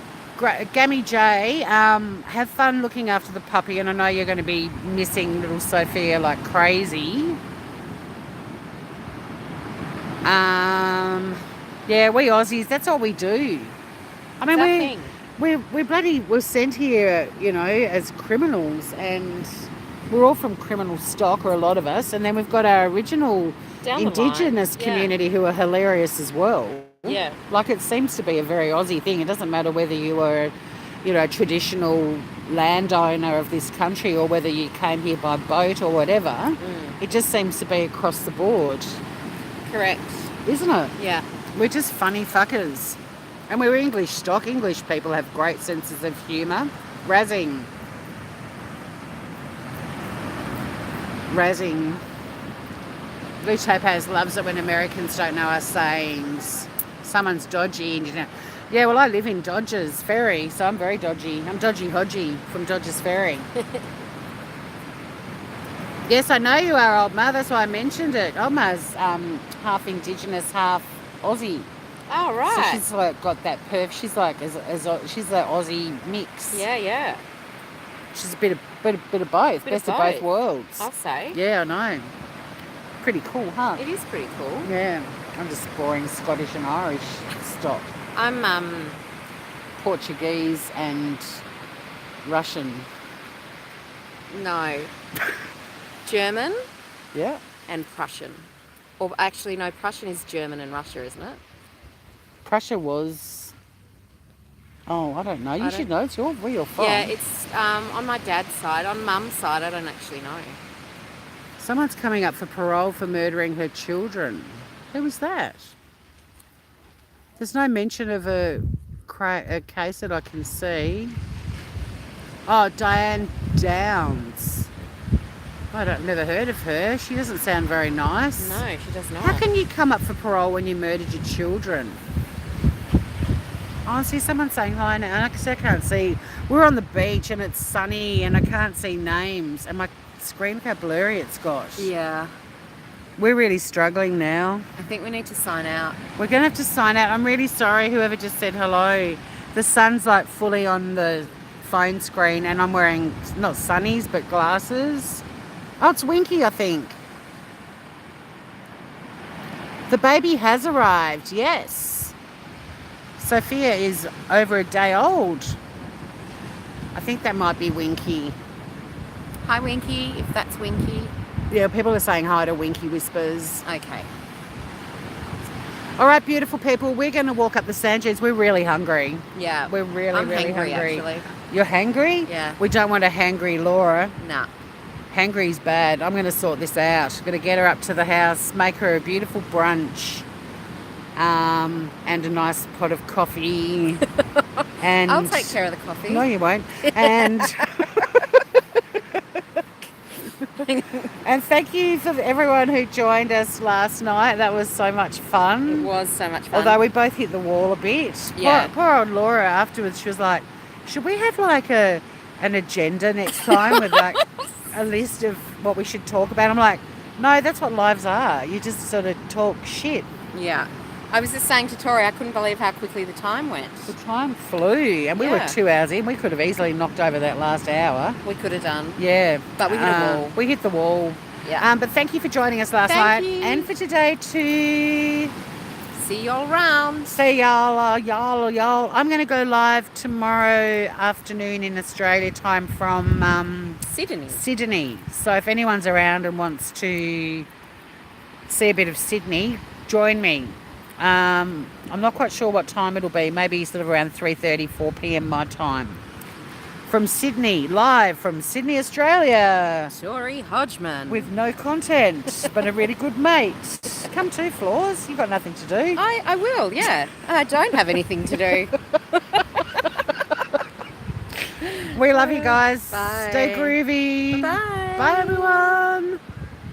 Gammy J, have fun looking after the puppy, and I know you're going to be missing little Sophia like crazy. Yeah, we Aussies, that's all we do. I mean, It's our thing. we're sent here, you know, as criminals, and we're all from criminal stock, or a lot of us, and then we've got our original Down the Indigenous line, yeah. community who are hilarious as well. Yeah. Like, it seems to be a very Aussie thing. It doesn't matter whether you are, you know, a traditional landowner of this country or whether you came here by boat or whatever. It just seems to be across the board, Correct. isn't it? Yeah. We're just funny fuckers. And we're English stock. English people have great senses of humour. Razzing. Blue Topaz loves it when Americans don't know our sayings. Someone's dodgy. And you know, yeah, well, I live in Dodgers Ferry, so I'm very dodgy. I'm Dodgy Hodgy from Dodgers Ferry. Yes, I know you are, Old Ma. That's why I mentioned it. Old Ma's half Indigenous, half Aussie. Oh, So right. she's like got that she's like she's the Aussie mix. Yeah. She's a bit of both. Bit of Best of both both. worlds. I'll say. Yeah, I know. Pretty cool, huh? It is pretty cool. Yeah. I'm just boring Scottish and Irish stock. I'm Portuguese and Russian. no German Yeah. and Prussian. Or actually, no, Prussian is German and Russia, isn't it? Prussia was. Oh, I don't know. You I should don't- know. It's where you're from. Yeah, it's on my dad's side. On mum's side, I don't actually know. Someone's coming up for parole for murdering her children. Who was that? There's no mention of a case that I can see. Oh, Diane Downs. I've never heard of her. She doesn't sound very nice. No, she does not. How can you come up for parole when you murdered your children? Oh, I see someone saying hi now. I can't see. We're on the beach and it's sunny and I can't see names. And my screen, look how blurry it's got. Yeah, We're really struggling now. I think we need to sign out. We're going to have to sign out. I'm really sorry, whoever just said hello. The sun's like fully on the phone screen and I'm wearing, not sunnies, but glasses. Oh, it's Winky, I think. The baby has arrived, yes. Sophia is over a day old. I think that might be Winky. Hi, Winky, if that's Winky. Yeah, people are saying hi to Winky Whispers. Okay. All right, beautiful people, we're going to walk up the sand dunes. We're really hungry. Yeah. We're really, I'm really hangry, hungry. actually. You're hangry? Yeah. We don't want a hangry Laura. Nah. Hangry's bad. I'm going to sort this out. I'm going to get her up to the house, make her a beautiful brunch, and a nice pot of coffee. And I'll take care of the coffee. No, you won't. And and thank you for everyone who joined us last night. That was so much It fun. was so much fun. Although we both hit the wall a bit. Yeah. Poor old Laura afterwards, she was like, should we have like an agenda next time with like a list of what we should talk about? I'm like, no, that's what lives are. You just sort of talk shit. Yeah. I was just saying to Tori, I couldn't believe how quickly the time went. The time flew and we were Yeah. 2 hours in. We could have easily knocked over that last hour. We could have done. Yeah. But we hit a wall. We hit the wall. Yeah. But thank you for joining us last Thank night you. and for today too. See y'all around. See y'all. I'm going to go live tomorrow afternoon in Australia time from Sydney. Sydney. So if anyone's around and wants to see a bit of Sydney, join me. I'm not quite sure what time it'll be. Maybe sort of around 3:30, 4 p.m. my time. From Sydney, live from Sydney, Australia, Story Hodgman. with no content, but a really good mate. Come to Floors. You've got nothing to do. I will, yeah. I don't have anything to do. We love you guys. Bye. Stay groovy. Bye. Bye, everyone.